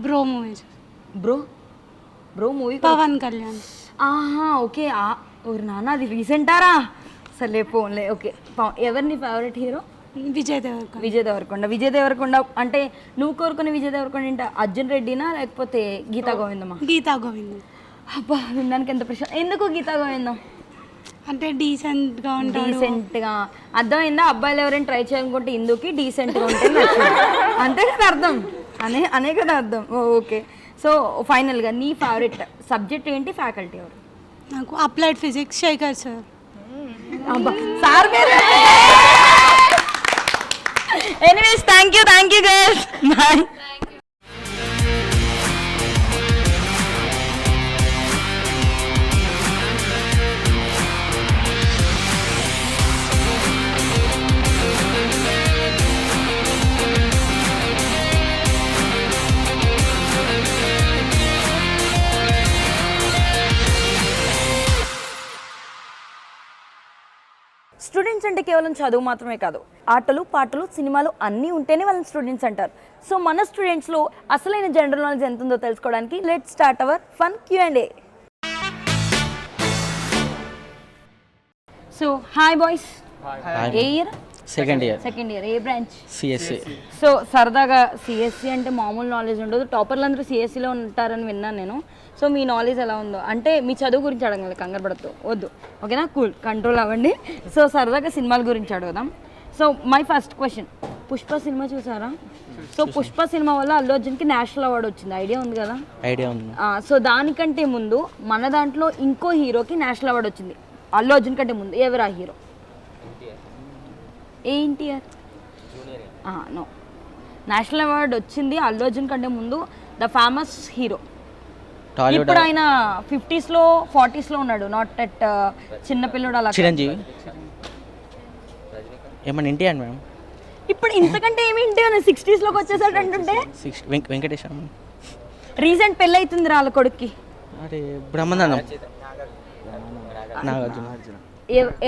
Speaker 9: bro movie.
Speaker 1: Bro movie
Speaker 9: Pawan Kalyan.
Speaker 1: Okay. ఓరు నాన్న, అది రీసెంటారా? సరే పోన్లే. ఓకే, ఎవరిని ఫేవరెట్ హీరో?
Speaker 9: విజయ్ దేవరకొండ.
Speaker 1: విజయ్ దేవరకొండ అంటే నువ్వు కోరుకునే విజయ్ దేవరకొండ ఏంటి? అర్జున్ రెడ్డినా లేకపోతే గీతా గోవిందమా?
Speaker 9: గీతా గోవిందం.
Speaker 1: అబ్బా, వినడానికి ఎంత ప్రశ్న. ఎందుకు గీతా గోవిందం?
Speaker 9: అంటే డీసెంట్గా ఉంటాడు.
Speaker 1: డీసెంట్గా అర్థమైందా? అబ్బాయిలు ఎవరైనా ట్రై చేయాలనుకుంటే ఇందుకి డీసెంట్గా ఉంటే అంతే కదా అర్థం, అనే కదా అర్థం. ఓకే. సో ఫైనల్గా నీ ఫేవరెట్ సబ్జెక్ట్ ఏంటి? ఫ్యాకల్టీ ఎవరు?
Speaker 9: నాకు అప్లైడ్ ఫిజిక్స్ శేఖర్ సార్.
Speaker 1: అబ్బా, సార్ పేరు. Anyways, thank you girls. Bye. Students అంటే కేవలం చదువు మాత్రమే కాదు, ఆటలు పాటలు సినిమాలు అన్నీ ఉంటేనే వాళ్ళని స్టూడెంట్స్ అంటారు. సో మన స్టూడెంట్స్లో అసలైన జనరల్ నాలెడ్జ్ ఎంత ఉందో తెలుసుకోవడానికి let's start our fun Q&A. So hi boys. ఏ ఇయర్?
Speaker 2: Second year.
Speaker 1: ఏ బ్రాంచ్?
Speaker 2: సిఎస్సి.
Speaker 1: సో సరదాగా సిఎస్సి అంటే మామూలు నాలెడ్జ్ ఉండదు, టాపర్లు అందరూ సిఎస్సిలో ఉంటారని విన్నాను నేను. సో మీ నాలెడ్జ్ ఎలా ఉందో, అంటే మీ చదువు గురించి అడగాలి, కంగారు పడద్దు, వద్దు, ఓకేనా? కూల్, కంట్రోల్ అవ్వండి. సో సరదాగా సినిమాల గురించి అడుగుదాం. So my first question, Pushpa cinema చూసారా? సో పుష్ప సినిమా వల్ల అల్లు అర్జున్కి నేషనల్ అవార్డు వచ్చింది, ఐడియా ఉంది కదా?
Speaker 2: ఐడియా ఉంది.
Speaker 1: సో దానికంటే ముందు మన దాంట్లో ఇంకో హీరోకి నేషనల్ అవార్డు వచ్చింది అల్లు అర్జున్ కంటే ముందు. ఎవరు ఆ hero? NTR. No, national award వచ్చింది అల్లు అర్జున్ కంటే ముందు ద ఫేమస్ హీరో. ఇప్పుడు ఆయన 50s లో 40s లో ఉన్నాడు, నాట్ అట్ చిన్నపిల్లడు అలా.
Speaker 2: చిరంజీవి. ఏమన్నా ఎన్టీఆర్ మేడం?
Speaker 1: ఇప్పుడు ఇంతకంటే ఏమి ఇంటి 60s లోకి వచ్చేసాడు అంటుంటే.
Speaker 2: వెంకటేశ్వర.
Speaker 1: రీసెంట్ పెళ్ళి అవుతుంది వాళ్ళ కొడుక్కి.
Speaker 2: అరే బ్రహ్మానందం. నాగార్జున.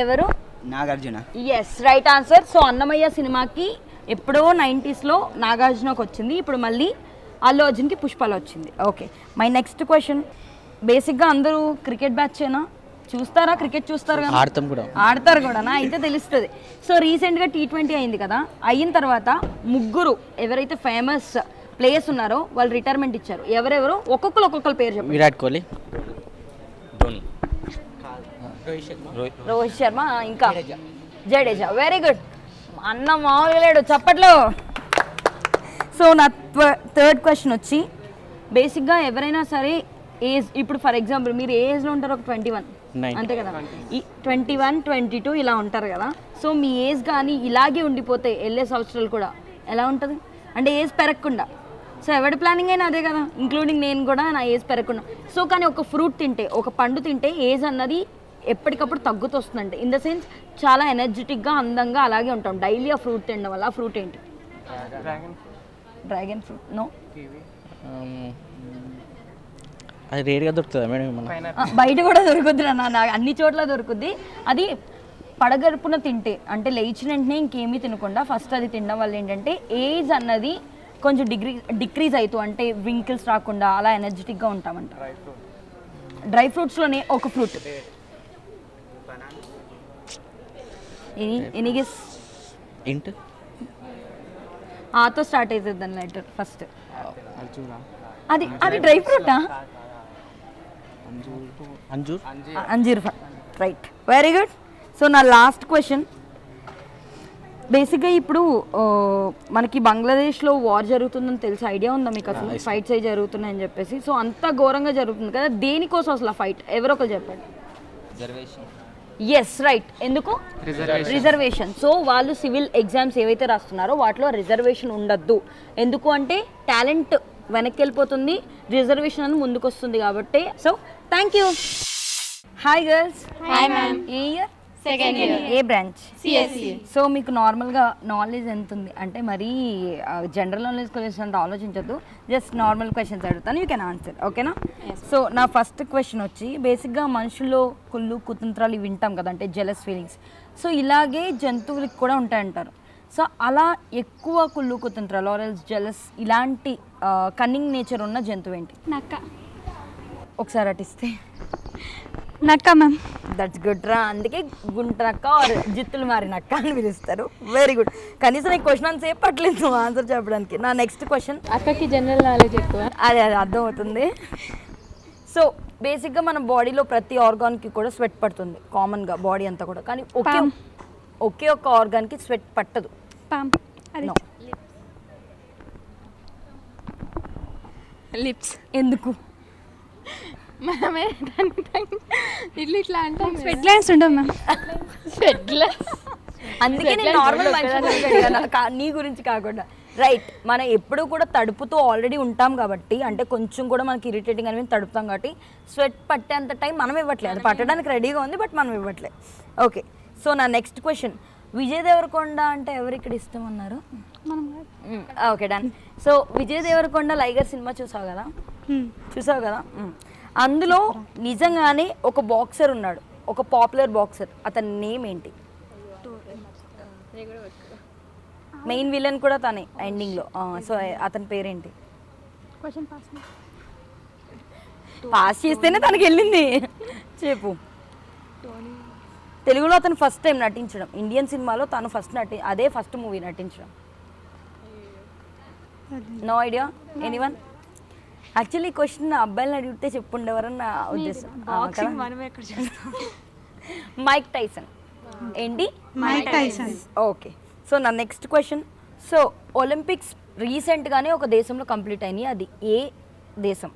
Speaker 1: ఎవరు?
Speaker 5: Nagarjuna.
Speaker 1: Yes right answer. So Annamayya సినిమాకి ఎప్పుడో 90sలో నాగార్జునకు వచ్చింది, ఇప్పుడు మళ్ళీ అల్లు అర్జున్కి పుష్పలో వచ్చింది. Okay, my next question. బేసిక్గా అందరూ క్రికెట్ బ్యాచేనా చూస్తారా? క్రికెట్ చూస్తారు కదా,
Speaker 2: ఆడతాం కూడా.
Speaker 1: ఆడతారు కూడానా? అయితే తెలుస్తుంది. సో రీసెంట్గా T20 అయింది కదా, అయిన తర్వాత ముగ్గురు ఎవరైతే ఫేమస్ ప్లేయర్స్ ఉన్నారో వాళ్ళు రిటైర్మెంట్ ఇచ్చారు. ఎవరెవరు? ఒక్కొక్కరు పేరు చెప్పండి.
Speaker 2: విరాట్ కోహ్లీ,
Speaker 5: ధోని,
Speaker 1: రోహిత్ శర్మ, ఇంకా జడేజా. Very good. అన్న మామూలుగా లేడు, చప్పట్లో. సో నా థర్డ్ క్వశ్చన్ వచ్చి బేసిక్గా ఎవరైనా సరే ఏజ్, ఇప్పుడు ఫర్ ఎగ్జాంపుల్ మీరు ఏ ఏజ్లో ఉంటారు? ఒక 21 అంతే కదా, ఈ 21, 22 ఇలా ఉంటారు కదా. సో మీ ఏజ్ కానీ ఇలాగే ఉండిపోతే వెళ్ళే సంవత్సరాలు కూడా ఎలా ఉంటుంది అంటే ఏజ్ పెరగకుండా. సో ఎవరి ప్లానింగ్ అయినా అదే కదా, ఇంక్లూడింగ్ నేను కూడా నా ఏజ్ పెరగకుండా. సో కానీ ఒక ఫ్రూట్ తింటే, ఒక పండు తింటే ఏజ్ అన్నది ఎప్పటికప్పుడు తగ్గుతూ వస్తుందంటే, ఇన్ ద సెన్స్ చాలా ఎనర్జెటిక్గా అందంగా అలాగే ఉంటాం డైలీ ఆ ఫ్రూట్ తినడం వల్ల. ఆ ఫ్రూట్ ఏంటి? Dragon fruit. నో,
Speaker 2: అది రేట్గా దొరుకుతుందా మేడం ఏమన్నా?
Speaker 1: బయట కూడా దొరుకుద్ది నా అన్ని చోట్ల దొరుకుద్ది. అది పడగడుపున తింటే, అంటే లేచిన వెంటనే ఇంకేమీ తినకుండా ఫస్ట్ అది తినడం వల్ల ఏంటంటే ఏజ్ అన్నది కొంచెం డిక్రీజ్ అవుతూ, అంటే వింకిల్స్ రాకుండా అలా ఎనర్జెటిక్గా ఉంటామంట. డ్రై ఫ్రూట్స్లోనే ఒక ఫ్రూట్. Any guess?
Speaker 2: ఇంట్
Speaker 1: ఆతో స్టార్ట్ అవుతుంది దాని లెటర్ ఫస్ట్. అది డ్రై ఫ్రూటా? అంజూర్. Right, very good. సో నా లాస్ట్ క్వశ్చన్. బేసిక్గా ఇప్పుడు మనకి బంగ్లాదేశ్లో వార్ జరుగుతుందని తెలిసి ఐడియా ఉందా మీకు? అసలు ఫైట్స్ అవి జరుగుతున్నాయని చెప్పేసి. సో అంత ఘోరంగా జరుగుతుంది కదా, దేనికోసం అసలు ఆ ఫైట్? ఎవరో ఒకరు చెప్పండి. Yes right. ఎందుకు? రిజర్వేషన్. సో వాళ్ళు సివిల్ ఎగ్జామ్స్ ఏవైతే రాస్తున్నారో వాటిలో రిజర్వేషన్ ఉండద్దు. ఎందుకు అంటే టాలెంట్ వెనక్కి వెళ్ళిపోతుంది, రిజర్వేషన్ అని ముందుకు వస్తుంది కాబట్టి. So thank you. Hi girls.
Speaker 10: Hi ma'am.
Speaker 1: ఏ ఇయర్?
Speaker 10: Second year.
Speaker 1: ఏ బ్రాంచ్?
Speaker 10: సిఎస్సి.
Speaker 1: సో మీకు నార్మల్గా నాలెడ్జ్ ఎంత ఉంది అంటే, మరీ జనరల్ నాలెడ్జ్ క్వశ్చన్స్ అంటే ఆలోచించద్దు, జస్ట్ నార్మల్ క్వశ్చన్స్ అడుగుతాను, యూ కెన్ ఆన్సర్. ఓకేనా? సో నా ఫస్ట్ క్వశ్చన్ వచ్చి బేసిక్గా మనుషుల్లో కుళ్ళు కుతంత్రాలు ఇవి వింటాం కదా, అంటే జెలస్ ఫీలింగ్స్. సో ఇలాగే జంతువులకి కూడా ఉంటాయంటారు. సో అలా ఎక్కువ కుళ్ళు కుతంత్రాలు ఆర్ఎల్స్ జెలస్ ఇలాంటి కన్నింగ్ నేచర్ ఉన్న జంతువు ఏంటి?
Speaker 9: నక్క.
Speaker 1: ఒకసారి అటిస్తే.
Speaker 9: నక్క మ్యామ్.
Speaker 1: దట్స్ గుడ్ రా, అందుకే గుంట నక్క ఆర్ జిత్తులు మారి నక్క అని పిలుస్తారు. Very good. కనీసం ఈ క్వశ్చన్ అని సేపు పట్టలేదు ఆన్సర్ చెప్పడానికి. నా నెక్స్ట్ క్వశ్చన్.
Speaker 10: అక్కకి జనరల్ నాలెడ్జ్ ఎక్కువ.
Speaker 1: అదే అర్థమవుతుంది. సో బేసిక్గా మన బాడీలో ప్రతి ఆర్గాన్కి కూడా స్వెట్ పడుతుంది కామన్గా, బాడీ అంతా కూడా. కానీ ఒకే ఒక్క ఆర్గాన్కి స్వెట్ పట్టదు. No.
Speaker 10: లిప్స్.
Speaker 1: ఎందుకు?
Speaker 10: మనమే ఇట్లా ఇట్లా అంటే
Speaker 9: స్వెట్ లైన్స్ ఉండవు మ్యామ్.
Speaker 1: అందుకే నేను నార్మల్ మనిషి నీ గురించి కాకుండా. రైట్, మనం ఎప్పుడు కూడా తడుపుతూ ఆల్రెడీ ఉంటాం కాబట్టి, అంటే కొంచెం కూడా మనకి ఇరిటేటింగ్ అని తడుపుతాం కాబట్టి స్వెట్ పట్టేంత టైం మనం ఇవ్వట్లేదు. అది పట్టడానికి రెడీగా ఉంది బట్ మనం ఇవ్వట్లేదు. ఓకే, సో నా నెక్స్ట్ క్వశ్చన్. విజయ్ దేవరకొండ అంటే ఎవరు ఇక్కడ ఇష్టం అన్నారు? Okay done. So Vijay Devarakonda Liger cinema చూసావు కదా? అందులో నిజంగానే ఒక బాక్సర్ ఉన్నాడు, ఒక పాపులర్ బాక్సర్. అతని నేమ్ ఏంటి? మెయిన్ విలన్ కూడా తనే ఎండింగ్లో. సో అతని పేరేంటి? పాస్ చేస్తేనే తనకి వెళ్ళింది. చెప్పు. తెలుగులో అతను ఫస్ట్ టైం నటించడం, ఇండియన్ సినిమాలో తను అదే ఫస్ట్ మూవీ నటించడం. No idea? Anyone? Actually question అబ్బాయిలను అడిగితే చెప్పుండేవారని నా ఉద్దేశం. Mike Tyson. ఏంటి?
Speaker 9: Mike Tyson.
Speaker 1: ఓకే, సో నా నెక్స్ట్ క్వశ్చన్. సో ఒలింపిక్స్ రీసెంట్గానే ఒక దేశంలో కంప్లీట్ అయినాయి, అది ఏ దేశం,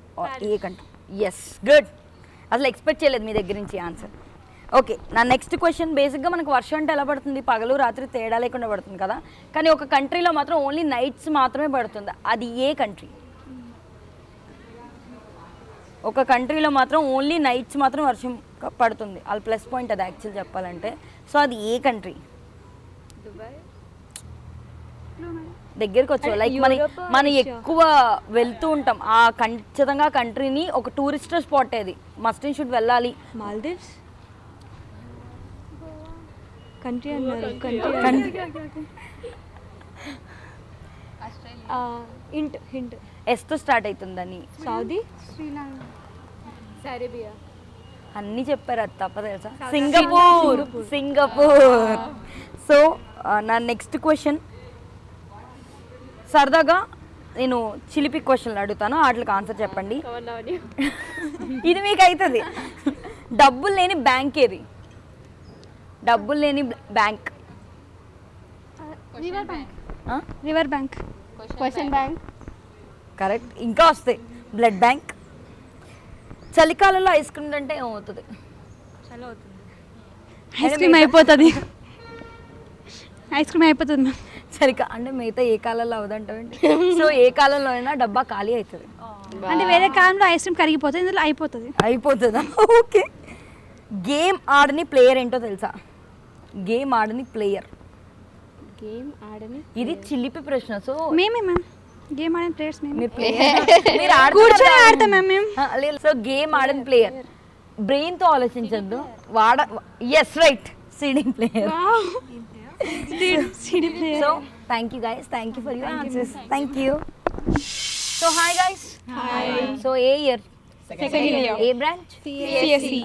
Speaker 1: ఏ కంట్రీ? Yes, good. అసలు ఎక్స్పెక్ట్ చేయలేదు మీ దగ్గర నుంచి ఆన్సర్. ఓకే, నా నెక్స్ట్ క్వశ్చన్. బేసిక్గా మనకు వర్షం అంటే ఎలా పడుతుంది? పగలు రాత్రి తేడా లేకుండా పడుతుంది కదా, కానీ ఒక కంట్రీలో మాత్రం ఓన్లీ నైట్స్ మాత్రమే పడుతుంది. అది ఏ కంట్రీ? ఒక కంట్రీలో మాత్రం ఓన్లీ నైట్స్ మాత్రం వర్షం పడుతుంది. అది ప్లస్ పాయింట్ అది యాక్చువల్ చెప్పాలంటే. సో అది ఏ కంట్రీ? దగ్గరికి వచ్చావు. లైక్ మనం ఎక్కువ వెళ్తూ ఉంటాం ఆ ఖచ్చితంగా కంట్రీని, ఒక టూరిస్ట్ స్పాట్ అది, మస్ట్ అండ్ షుడ్ వెళ్ళాలి.
Speaker 10: మాల్దీవ్స్.
Speaker 9: కంట్రీ అన్నారు హింట్
Speaker 1: ఎస్తో స్టార్ట్ అవుతుందని
Speaker 9: సౌదీ శ్రీలంక సరేబియా
Speaker 1: అన్నీ చెప్పారు, అది తప్ప తెలుసా? సింగపూర్. సో నా నెక్స్ట్ క్వశ్చన్ సరదాగా నేను చిలిపి క్వశ్చన్లు అడుగుతాను, వాటికి ఆన్సర్ చెప్పండి. ఇది మీకు అవుతుంది. డబ్బులు లేని బ్యాంక్ ఏది? డబ్బులు లేని bank.
Speaker 9: River bank
Speaker 10: question bank
Speaker 1: correct. ఇంకా వస్తాయి. Blood bank. చలికాలంలో ఐస్ క్రీమ్ అంటే ఏమవుతుంది?
Speaker 9: ఐస్ క్రీమ్ అయిపోతుంది మ్యామ్.
Speaker 1: అంటే మిగతా ఏ కాలంలో అవదంటావేంటి? సో ఏ కాలంలో అయినా డబ్బా ఖాళీ అవుతుంది.
Speaker 9: అంటే వేరే కాలంలో ఐస్ క్రీమ్ కరిగిపోతుంది, ఇందులో
Speaker 1: అయిపోతుందా? ఓకే. గేమ్ ఆడని ప్లేయర్ ఏంటో తెలుసా? గేమ్ ఆడని ప్లేయర్.
Speaker 10: గేమ్ ఆడని
Speaker 1: ఇది చిలిపి ప్రశ్న. సో
Speaker 9: మేమే మ్యామ్ గేమ్ ఆడిన ప్లేయర్స్
Speaker 1: మీరు
Speaker 9: కూర్చొని ఆడతాం మ్యామ్ మేము.
Speaker 1: సో గేమ్ ఆడని ప్లేయర్. బ్రెయిన్ తో ఆలోచించద్దు. Yes right, seeding player. So thank you guys, thank you for your answers. Thank you. So hi guys. So ఏ ఇయర్? ఏ బ్రాంచ్?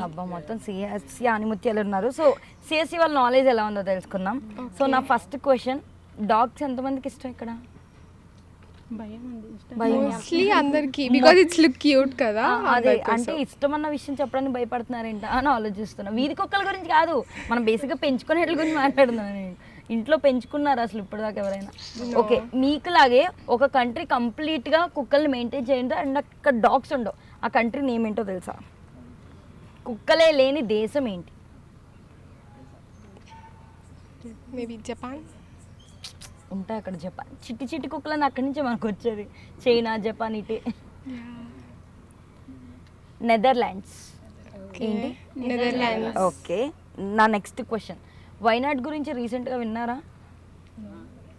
Speaker 1: అబ్బా మొత్తం సిఎస్సి ఆనిముత్యాలు ఉన్నారు. సో సిఎస్సి వాళ్ళ నాలెడ్జ్ ఎలా ఉందో తెలుసుకుందాం. సో నా ఫస్ట్ క్వశ్చన్, డాగ్స్ ఎంతమందికి ఇష్టం ఇక్కడ?
Speaker 10: మోస్ట్లీ అందరికి బికాజ్ ఇట్స్ లుక్ క్యూట్ కదా.
Speaker 1: అదే అంటే ఇష్టం అన్న విషయం చెప్పడానికి భయపడుతున్నారేంట అని ఆలోచిస్తున్నా. వీధి కుక్కల గురించి కాదు, మనం బేసిక్గా పెంచుకునే వాటి గురించి మాట్లాడుతున్నాను నేను. ఇంట్లో పెంచుకున్నారు అసలు ఇప్పటిదాకా ఎవరైనా? ఓకే, మీకులాగే ఒక కంట్రీ కంప్లీట్గా కుక్కల్ని మెయింటైన్ చేయండి అండ్ అక్కడ డాగ్స్ ఉండవు, ఆ కంట్రీ నేమ్ ఏంటో తెలుసా? కుక్కలే లేని దేశం ఏంటి?
Speaker 10: Maybe Japan.
Speaker 1: ఉంటాయి అక్కడ జపాన్. చిట్టి చిట్టి కుక్కలని అక్కడి నుంచే మనకు వచ్చేది. చైనా, జపాన్ ఇటే. నెదర్లాండ్స్. ఏంటి?
Speaker 10: నెదర్లాండ్స్.
Speaker 1: ఓకే. నా నెక్స్ట్ క్వశ్చన్, వైనాడ్ గురించి రీసెంట్గా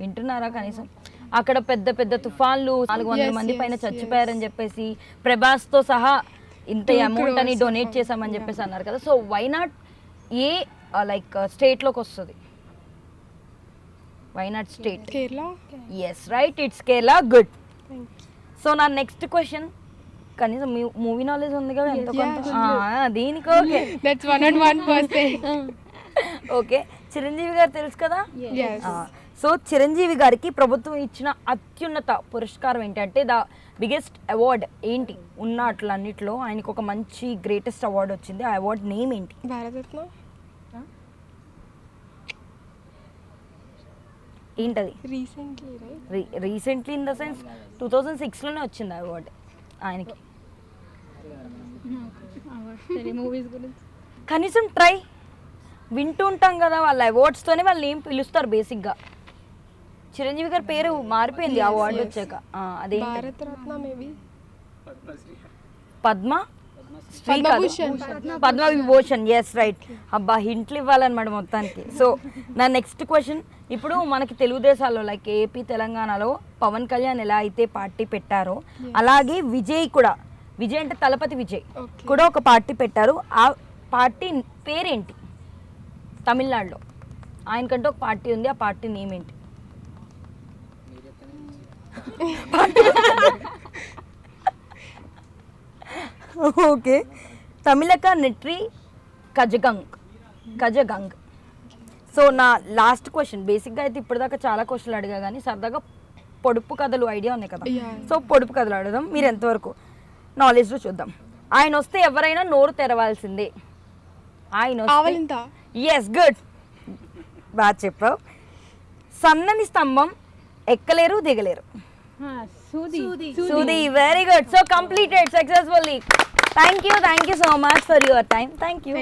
Speaker 1: వింటున్నారా కనీసం? అక్కడ పెద్ద పెద్ద తుఫాన్లు 400 మంది పైన చచ్చిపోయారని చెప్పేసి ప్రభాస్తో సహా ఇంత అమౌంట్ అని డొనేట్ చేశామని చెప్పేసి అన్నారు కదా. సో వైనాడ్ ఏ లైక్ స్టేట్లోకి వస్తుంది? Wayanad state.
Speaker 10: Kerala.
Speaker 1: Yes right, it's Kerala. Good. So నా నెక్స్ట్ క్వశ్చన్, కనీసం మూవీ నాలెడ్జ్ ఉంది కదా ఎంత కొంత దీనికి? Okay,
Speaker 10: that's 101%.
Speaker 1: ఓకే. చిరంజీవి గారు తెలుసు కదా? సో చిరంజీవి గారికి ప్రభుత్వం ఇచ్చిన అత్యున్నత పురస్కారం ఏంటంటే ద బిగ్గెస్ట్ అవార్డ్ ఏంటి? ఉన్న అట్లన్నిట్లో ఆయనకు ఒక మంచి గ్రేటెస్ట్ అవార్డు వచ్చింది. ఆ అవార్డ్ నేమ్ ఏంటి?
Speaker 10: భారతరత్న.
Speaker 1: ఏంటది? రీసెంట్లీ ఇన్ ద సెన్స్ 2006లోనే వచ్చింది అవార్డు ఆయనకి. కనీసం ట్రై. వింటూ ఉంటాం కదా, వాళ్ళ అవార్డ్స్తోనే వాళ్ళు ఏం పిలుస్తారు బేసిక్గా. చిరంజీవి గారి పేరు మారిపోయింది అవార్డు వచ్చాక. అదే
Speaker 10: Bharat Ratna maybe.
Speaker 1: Padma Shri Padma Vibhushan. Yes right. అబ్బా హింట్లు ఇవ్వాలన్నమాట మొత్తానికి. సో నా నెక్స్ట్ క్వశ్చన్, ఇప్పుడు మనకి తెలుగుదేశాల్లో లైక్ ఏపీ, తెలంగాణలో పవన్ కళ్యాణ్ ఎలా అయితే పార్టీ పెట్టారో అలాగే విజయ్ కూడా, విజయ్ అంటే తలపతి విజయ్ కూడా ఒక పార్టీ పెట్టారు. ఆ పార్టీ పేరేంటి? తమిళనాడులో ఆయనకంటే ఒక పార్టీ ఉంది, ఆ పార్టీ నేమ్ ఏంటి? ఓకే. తమిళక నెట్రి కజగంగ్. సో నా లాస్ట్ క్వశ్చన్, బేసిక్గా అయితే ఇప్పటిదాకా చాలా క్వశ్చన్లు అడిగా కానీ సరదాగా పొడుపు కథలు ఐడియా ఉన్నాయి కదా, సో పొడుపు కథలు అడుగుదాం. మీరు ఎంతవరకు నాలెడ్జ్లో చూద్దాం. ఆయన వస్తే ఎవరైనా నోరు తెరవాల్సిందే. ఆయన వస్తే ఎస్ గుడ్, బాగా చెప్పావు. సన్నని స్తంభం ఎక్కలేరు దిగలేరు. సూది. Very good. So completed successfully. Thank you so much for your time. Thank you.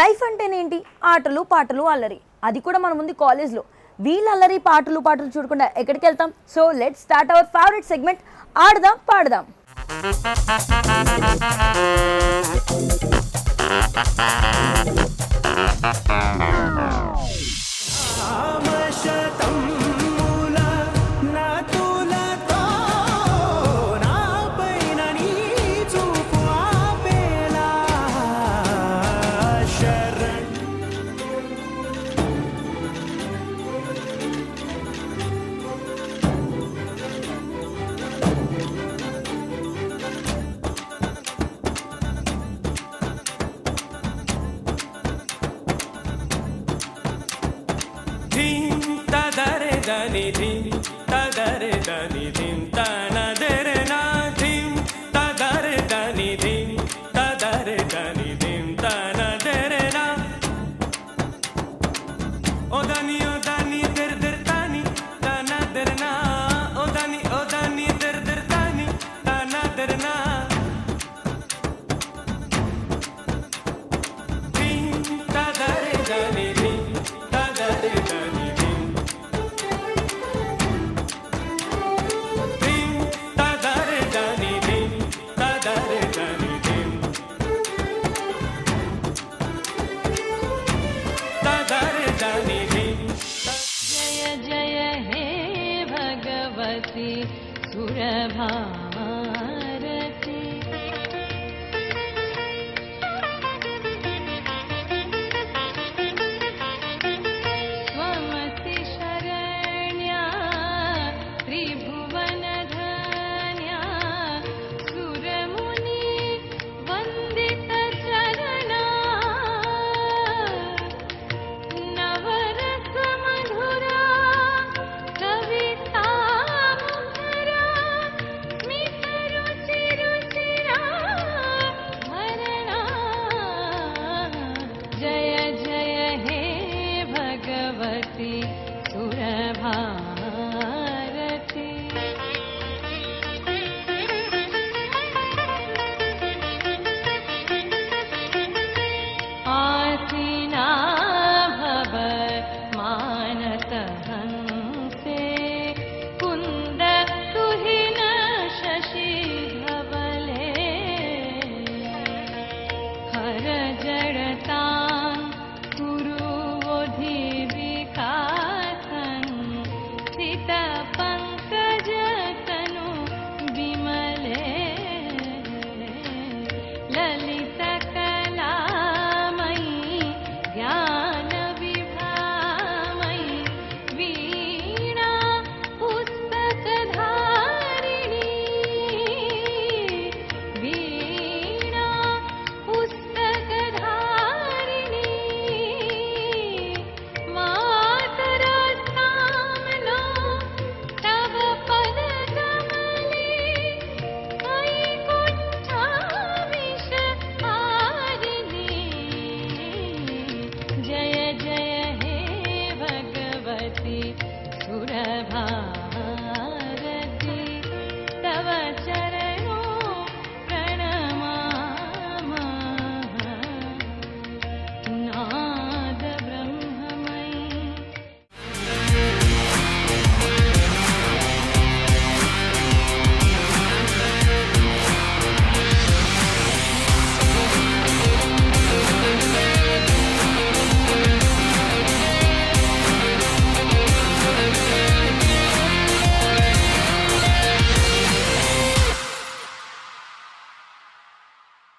Speaker 1: Life అంటేనేంటి? ఆటలు పాటలు అల్లరి, అది కూడా మన ముందు కాలేజ్లో. వీళ్ళ అల్లరి పాటలు చూడకుండా ఎక్కడికి వెళ్తాం? So let's start our favourite segment, ఆడదాం పాడదాం.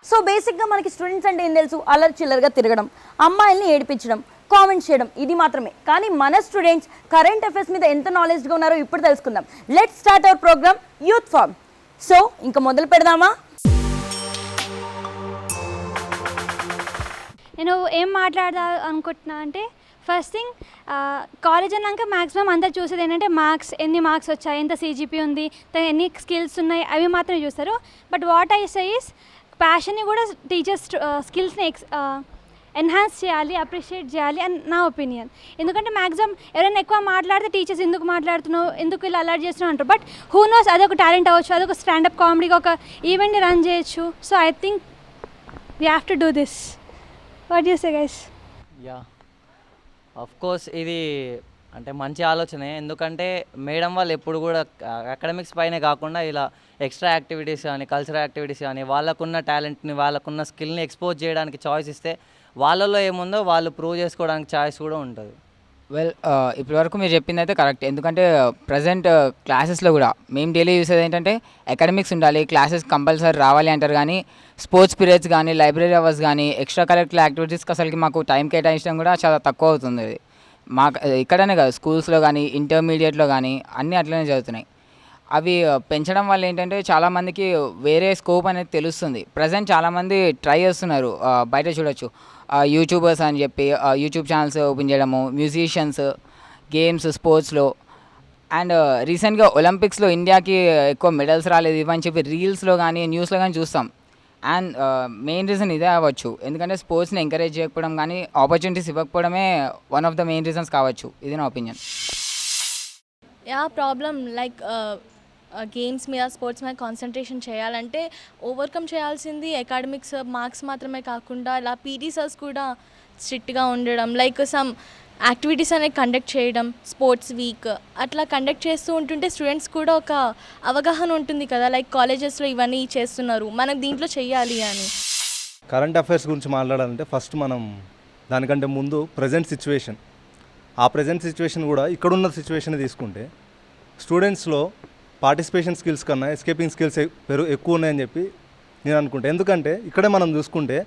Speaker 1: సో బేసిక్గా మనకి స్టూడెంట్స్ అంటే ఏం తెలుసు? అల్లరి చిల్లరగా తిరగడం, అమ్మాయిల్ని ఏడిపించడం, కామెంట్స్ చేయడం, ఇది మాత్రమే. కానీ మన స్టూడెంట్స్ కరెంట్ అఫైర్స్ మీద ఎంత నాలెడ్జ్గా ఉన్నారో ఇప్పుడు తెలుసుకుందాం. Let's start our program youth form. So ఇంకా మొదలు పెడదామా?
Speaker 9: నేను ఏం మాట్లాడదా అనుకుంటున్నా అంటే, ఫస్ట్ థింగ్ కాలేజ్ అన్నాక మ్యాక్సిమం అందరు చూసేది ఏంటంటే మార్క్స్, ఎన్ని మార్క్స్ వచ్చాయి, ఎంత CGP ఉంది, ఎన్ని స్కిల్స్ ఉన్నాయి, అవి మాత్రమే చూస్తారు. But what I say is ప్యాషన్ని కూడా టీచర్స్ స్కిల్స్ని ఎన్హాన్స్ చేయాలి, అప్రిషియేట్ చేయాలి అని నా ఒపీనియన్. ఎందుకంటే మ్యాక్సిమం ఎవరైనా ఎక్కువ మాట్లాడితే టీచర్స్ ఎందుకు మాట్లాడుతున్నావు, ఎందుకు ఇలా అలర్ట్ చేస్తున్నావు అంటారు. బట్ హూ నోస్, అదొక టాలెంట్ అవ్వచ్చు, అదొక స్టాండప్ కామెడీగా ఒక ఈవెంట్ని రన్ చేయొచ్చు. So I think we have to do this. What you say guys?
Speaker 2: Yeah of course ఇది అంటే మంచి ఆలోచనే, ఎందుకంటే మేడం వాళ్ళు ఎప్పుడు కూడా అకాడమిక్స్ పైనే కాకుండా ఇలా ఎక్స్ట్రా యాక్టివిటీస్ కానీ కల్చరల్ యాక్టివిటీస్ కానీ వాళ్ళకున్న టాలెంట్ని వాళ్ళకున్న స్కిల్ని ఎక్స్పోజ్ చేయడానికి చాయిస్ ఇస్తే వాళ్ళలో ఏముందో వాళ్ళు ప్రూవ్ చేసుకోవడానికి ఛాయిస్ కూడా ఉంటుంది.
Speaker 11: వెల్ ఇప్పటివరకు మీరు చెప్పింది అయితే కరెక్ట్. ఎందుకంటే ప్రజెంట్ క్లాసెస్లో కూడా మేము డైలీ చూసేది ఏంటంటే అకాడమిక్స్ ఉండాలి, క్లాసెస్ కంపల్సరీ రావాలి అంటారు, కానీ స్పోర్ట్స్ పీరియడ్స్ కానీ లైబ్రరీ అవర్స్ కానీ ఎక్స్ట్రా కరిక్యులర్ యాక్టివిటీస్కి అసలుకి మాకు టైం కేటాయించడం కూడా చాలా తక్కువ అవుతుంది. అది మాకు ఇక్కడనే కాదు, స్కూల్స్లో కానీ ఇంటర్మీడియట్లో కానీ అన్నీ అట్లనే జరుగుతున్నాయి. అవి పెంచడం వల్ల ఏంటంటే చాలామందికి వేరే స్కోప్ అనేది తెలుస్తుంది. ప్రజెంట్ చాలామంది ట్రై చేస్తున్నారు, బయట చూడొచ్చు యూట్యూబర్స్ అని చెప్పి యూట్యూబ్ ఛానల్స్ ఓపెన్ చేయడము, మ్యూజిషియన్స్, గేమ్స్, స్పోర్ట్స్లో. అండ్ రీసెంట్గా ఒలింపిక్స్లో ఇండియాకి ఎక్కువ మెడల్స్ రాలేదు ఇవని చెప్పి రీల్స్లో కానీ న్యూస్లో కానీ చూస్తాం. అండ్ మెయిన్ రీజన్ ఇదే అవ్వచ్చు, ఎందుకంటే స్పోర్ట్స్ని ఎంకరేజ్ చేయకపోవడం కానీ ఆపర్చునిటీస్ ఇవ్వకపోవడమే one of the main reasons కావచ్చు. ఇది నా ఒపీనియన్.
Speaker 7: ప్రాబ్లం లైక్ గేమ్స్ మీద స్పోర్ట్స్ మీద కాన్సన్ట్రేషన్ చేయాలంటే ఓవర్కమ్ చేయాల్సింది అకాడమిక్స్ మార్క్స్ మాత్రమే కాకుండా ఇలా పీటీ సర్స్ కూడా స్ట్రిక్ట్గా ఉండడం, లైక్ సమ్ యాక్టివిటీస్ అనేవి కండక్ట్ చేయడం, స్పోర్ట్స్ వీక్ అట్లా కండక్ట్ చేస్తూ ఉంటుంటే స్టూడెంట్స్ కూడా ఒక అవగాహన ఉంటుంది కదా, లైక్ కాలేజెస్లో ఇవన్నీ చేస్తున్నారు మనం దీంట్లో చెయ్యాలి అని.
Speaker 12: కరెంట్ అఫైర్స్ గురించి మాట్లాడాలంటే ఫస్ట్ మనం దానికంటే ముందు ప్రజెంట్ సిచ్యువేషన్, ఆ ప్రజెంట్ సిచ్యువేషన్ కూడా ఇక్కడున్న సిచ్యువేషన్ తీసుకుంటే స్టూడెంట్స్లో పార్టిసిపేషన్ స్కిల్స్ కన్నా ఎస్కేపింగ్ స్కిల్స్ ఎక్కువ ఉన్నాయని చెప్పి నేను అనుకుంటా. ఎందుకంటే ఇక్కడే మనం చూసుకుంటే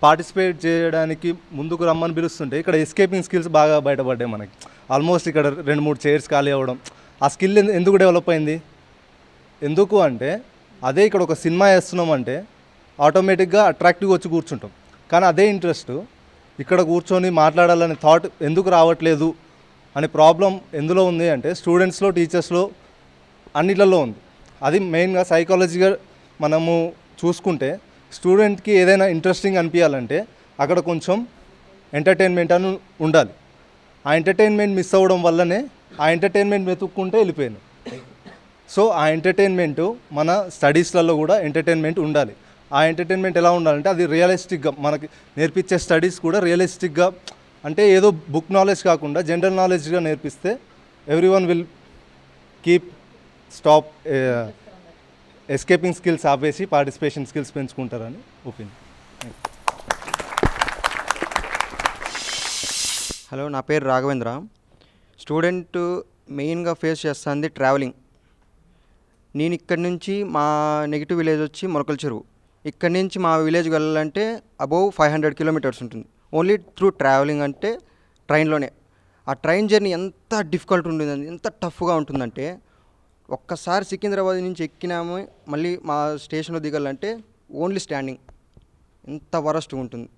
Speaker 12: పార్టిసిపేట్ చేయడానికి ముందుకు రమ్మని పిలుస్తుంటే ఇక్కడ ఎస్కేపింగ్ స్కిల్స్ బాగా బయటపడ్డాయి మనకి. ఆల్మోస్ట్ ఇక్కడ 2-3 చైర్స్ ఖాళీ అవ్వడం, ఆ స్కిల్ ఎందుకు డెవలప్ అయింది? ఎందుకు అంటే అదే ఇక్కడ ఒక సినిమా వేస్తున్నామంటే ఆటోమేటిక్గా అట్రాక్టివ్గా వచ్చి కూర్చుంటాం, కానీ అదే ఇంట్రెస్ట్ ఇక్కడ కూర్చొని మాట్లాడాలనే థాట్ ఎందుకు రావట్లేదు అనే ప్రాబ్లం ఎందులో ఉంది అంటే స్టూడెంట్స్లో, టీచర్స్లో, అన్నిట్లలో ఉంది. అది మెయిన్గా సైకాలజీగా మనము చూసుకుంటే స్టూడెంట్కి ఏదైనా ఇంట్రెస్టింగ్ అనిపించాలంటే అక్కడ కొంచెం ఎంటర్టైన్మెంట్ అని ఉండాలి. ఆ ఎంటర్టైన్మెంట్ మిస్ అవ్వడం వల్లనే ఆ ఎంటర్టైన్మెంట్ వెతుక్కుంటే వెళ్ళిపోయాను. సో ఆ ఎంటర్టైన్మెంటు మన స్టడీస్లలో కూడా ఎంటర్టైన్మెంట్ ఉండాలి. ఆ ఎంటర్టైన్మెంట్ ఎలా ఉండాలంటే అది రియలిస్టిక్గా మనకి నేర్పించే స్టడీస్ కూడా రియలిస్టిక్గా, అంటే ఏదో బుక్ నాలెడ్జ్ కాకుండా జనరల్ నాలెడ్జ్గా నేర్పిస్తే everyone will keep stop escaping skills ఆపేసి పార్టిసిపేషన్ స్కిల్స్ పెంచుకుంటారని ఒపీనియన్.
Speaker 5: హలో, నా పేరు రాఘవేంద్ర. స్టూడెంట్ మెయిన్గా ఫేస్ చేస్తుంది ట్రావెలింగ్. నేను ఇక్కడి నుంచి మా నెగిటివ్ విలేజ్ వచ్చి మొలకల చెరువు. ఇక్కడి నుంచి మా విలేజ్కి వెళ్ళాలంటే అబౌవ్ 500 కిలోమీటర్స్ ఉంటుంది. ఓన్లీ త్రూ ట్రావెలింగ్, అంటే ట్రైన్లోనే. ఆ ట్రైన్ జర్నీ ఎంత డిఫికల్ట్ ఉంటుందండి, ఎంత టఫ్గా ఉంటుందంటే ఒక్కసారి సికింద్రాబాద్ నుంచి ఎక్కినాము మళ్ళీ మా స్టేషన్లో దిగాలంటే ఓన్లీ స్టాండింగ్. ఎంత వరస్ట్ ఉంటుంది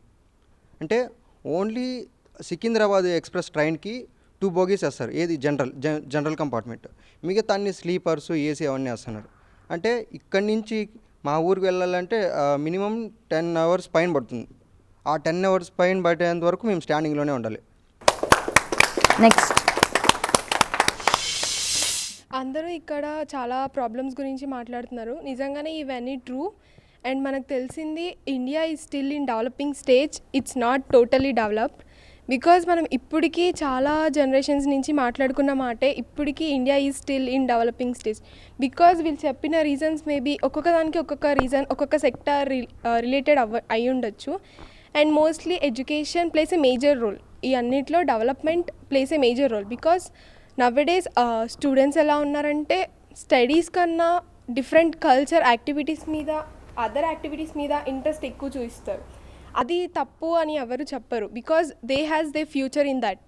Speaker 5: అంటే ఓన్లీ సికింద్రాబాద్ ఎక్స్ప్రెస్ ట్రైన్కి 2 బోగీస్ వేస్తారు, ఏది జనరల్ కంపార్ట్మెంట్, మిగతా అన్ని స్లీపర్స్, ఏసీ అవన్నీ వేస్తున్నారు. అంటే ఇక్కడి నుంచి మా ఊరికి వెళ్ళాలంటే మినిమం 10 అవర్స్ పైన పడుతుంది. ఆ 10 అవర్స్ పైన పట్టేంత వరకు మేము స్టాండింగ్లోనే ఉండాలి.
Speaker 1: నెక్స్ట్,
Speaker 10: అందరూ ఇక్కడ చాలా ప్రాబ్లమ్స్ గురించి మాట్లాడుతున్నారు. నిజంగానే ఇవన్నీ ట్రూ. అండ్ మనకు తెలిసింది India is still in developing stage, it's not totally developed. Because మనం ఇప్పటికీ చాలా జనరేషన్స్ నుంచి మాట్లాడుకున్న మాటే, ఇప్పటికీ India is still in developing stage. Because వీళ్ళు చెప్పిన రీజన్స్ మేబీ ఒక్కొక్క దానికి ఒక్కొక్క రీజన్, ఒక్కొక్క సెక్టార్ రిలేటెడ్ అయి ఉండొచ్చు. And mostly education plays a major role. ఈ అన్నిట్లో development plays a major role. Because nowadays students ఎలా ఉన్నారంటే స్టడీస్ కన్నా డిఫరెంట్ కల్చర్ యాక్టివిటీస్ మీద, అదర్ యాక్టివిటీస్ మీద ఇంట్రెస్ట్ ఎక్కువ చూపిస్తారు. అది తప్పు అని ఎవరు చెప్పరు, because they has they future in that.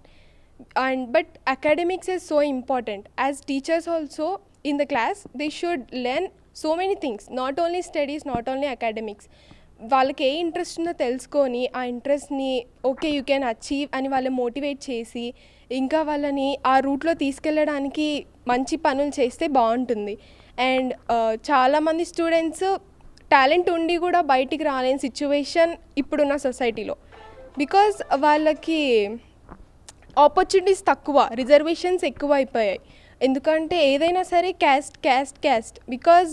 Speaker 10: And but academics is so important. As teachers also in the class they should learn so many things, not only studies, not only academics. వాళ్ళకి ఏ interest ఉందో తెలుసుకొని ఆ ఇంట్రెస్ట్ని okay you can achieve అని వాళ్ళని motivate చేసి ఇంకా వాళ్ళని ఆ రూట్లో తీసుకెళ్ళడానికి మంచి పనులు చేస్తే బాగుంటుంది. అండ్ చాలామంది స్టూడెంట్స్ టాలెంట్ ఉండి కూడా బయటికి రాలేని సిచ్యువేషన్ ఇప్పుడున్న సొసైటీలో. బికాజ్ వాళ్ళకి ఆపర్చునిటీస్ తక్కువ, రిజర్వేషన్స్ ఎక్కువ అయిపోయాయి. ఎందుకంటే ఏదైనా సరే క్యాస్ట్ బికాజ్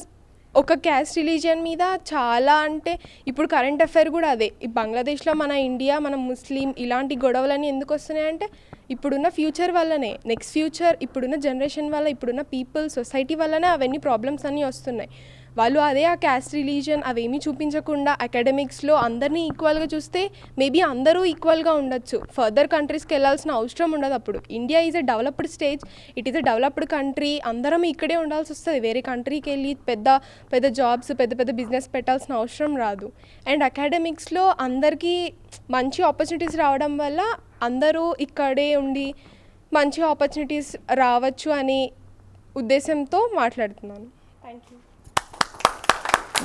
Speaker 10: ఒక క్యాస్ట్ రిలీజియన్ మీద చాలా, అంటే ఇప్పుడు కరెంట్ అఫైర్ కూడా అదే. ఈ బంగ్లాదేశ్లో మన ఇండియా, మన ముస్లిం ఇలాంటి గొడవలన్నీ ఎందుకు వస్తున్నాయంటే ఇప్పుడున్న ఫ్యూచర్ వల్లనే, నెక్స్ట్ ఫ్యూచర్ ఇప్పుడున్న జనరేషన్ వల్ల, ఇప్పుడున్న పీపుల్ సొసైటీ వల్లనే అవన్నీ ప్రాబ్లమ్స్ అన్నీ వస్తున్నాయి. వాళ్ళు అదే ఆ క్యాస్ట్ రిలీజన్ అవేమీ చూపించకుండా అకాడమిక్స్లో అందరినీ ఈక్వల్గా చూస్తే మేబీ అందరూ ఈక్వల్గా ఉండొచ్చు. ఫర్దర్ కంట్రీస్కి వెళ్ళాల్సిన అవసరం ఉండదు. అప్పుడు India is a developed stage, it is a developed country. అందరం ఇక్కడే ఉండాల్సి వస్తుంది. వేరే కంట్రీకి వెళ్ళి పెద్ద పెద్ద జాబ్స్, పెద్ద పెద్ద బిజినెస్ పెట్టాల్సిన అవసరం రాదు. అండ్ అకాడమిక్స్లో అందరికీ మంచి ఆపర్చునిటీస్ రావడం వల్ల అందరూ ఇక్కడే ఉండి మంచి ఆపర్చునిటీస్ రావచ్చు అని ఉద్దేశంతో మాట్లాడుతున్నాను. Thank you.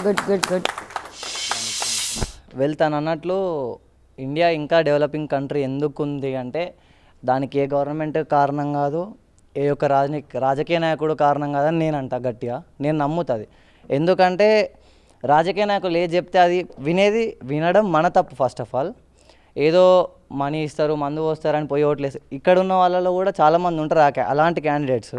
Speaker 1: Good good good.
Speaker 2: వెళ్తాను అన్నట్లు ఇండియా ఇంకా డెవలపింగ్ కంట్రీ ఎందుకు ఉంది అంటే దానికి ఏ గవర్నమెంట్ కారణం కాదు, ఏ యొక్క రాజకీయ నాయకుడు కారణం కాదని నేను అంట గట్టిగా, నేను నమ్ముతుంది. ఎందుకంటే రాజకీయ నాయకులు ఏది చెప్తే అది వినడం మన తప్పు. ఫస్ట్ ఆఫ్ ఆల్ ఏదో మనీ ఇస్తారు, మందు పోస్తారని పోయి ఓట్లేసి ఇక్కడ ఉన్న వాళ్ళలో కూడా చాలామంది ఉంటారు అలాంటి క్యాండిడేట్స్.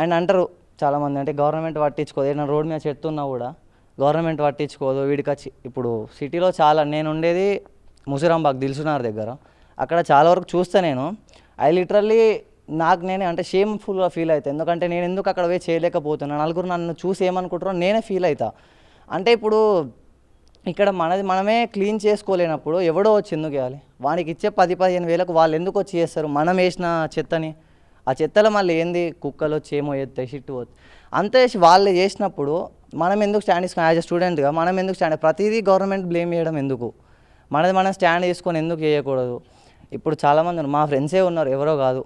Speaker 2: అండ్ అంటారు చాలామంది, అంటే గవర్నమెంట్ పట్టించుకోదు, ఏదైనా రోడ్ మీద చెప్తున్నా కూడా గవర్నమెంట్ పట్టించుకోదు. వీడికి వచ్చి ఇప్పుడు సిటీలో చాలా, నేను ఉండేది ముసిరాంబాగ్ దిల్సునార్ దగ్గర, అక్కడ చాలా వరకు చూస్తే నేను లిటరల్లీ నేనే అంటే షేమ్ఫుల్గా ఫీల్ అవుతాను. ఎందుకంటే నేను ఎందుకు అక్కడ పోయి చేయలేకపోతున్నాను, నలుగురు నన్ను చూసి ఏమనుకుంటారో నేనే ఫీల్ అవుతా. అంటే ఇప్పుడు ఇక్కడ మనమే క్లీన్ చేసుకోలేనప్పుడు ఎవడో వచ్చి ఎందుకు వేయాలి? వానికి ఇచ్చే 10-15 వేలకు వాళ్ళు ఎందుకు వచ్చి చేస్తారు? మనం వేసిన చెత్తని, ఆ చెత్తలో మళ్ళీ ఏంది కుక్కలు వచ్చి ఏమో ఎత్తాయి, షిట్టు పోతుంది అంతే. వాళ్ళు చేసినప్పుడు మనం ఎందుకు స్టాండ్ తీసుకొని, యాజ్ ఎ స్టూడెంట్గా మనం ఎందుకు స్టాండ్? ప్రతిదీ గవర్నమెంట్ బ్లేమ్ చేయడం ఎందుకు? మనం స్టాండ్ తీసుకొని ఎందుకు చేయకూడదు? ఇప్పుడు చాలామంది మా ఫ్రెండ్సే ఉన్నారు, ఎవరో కాదు,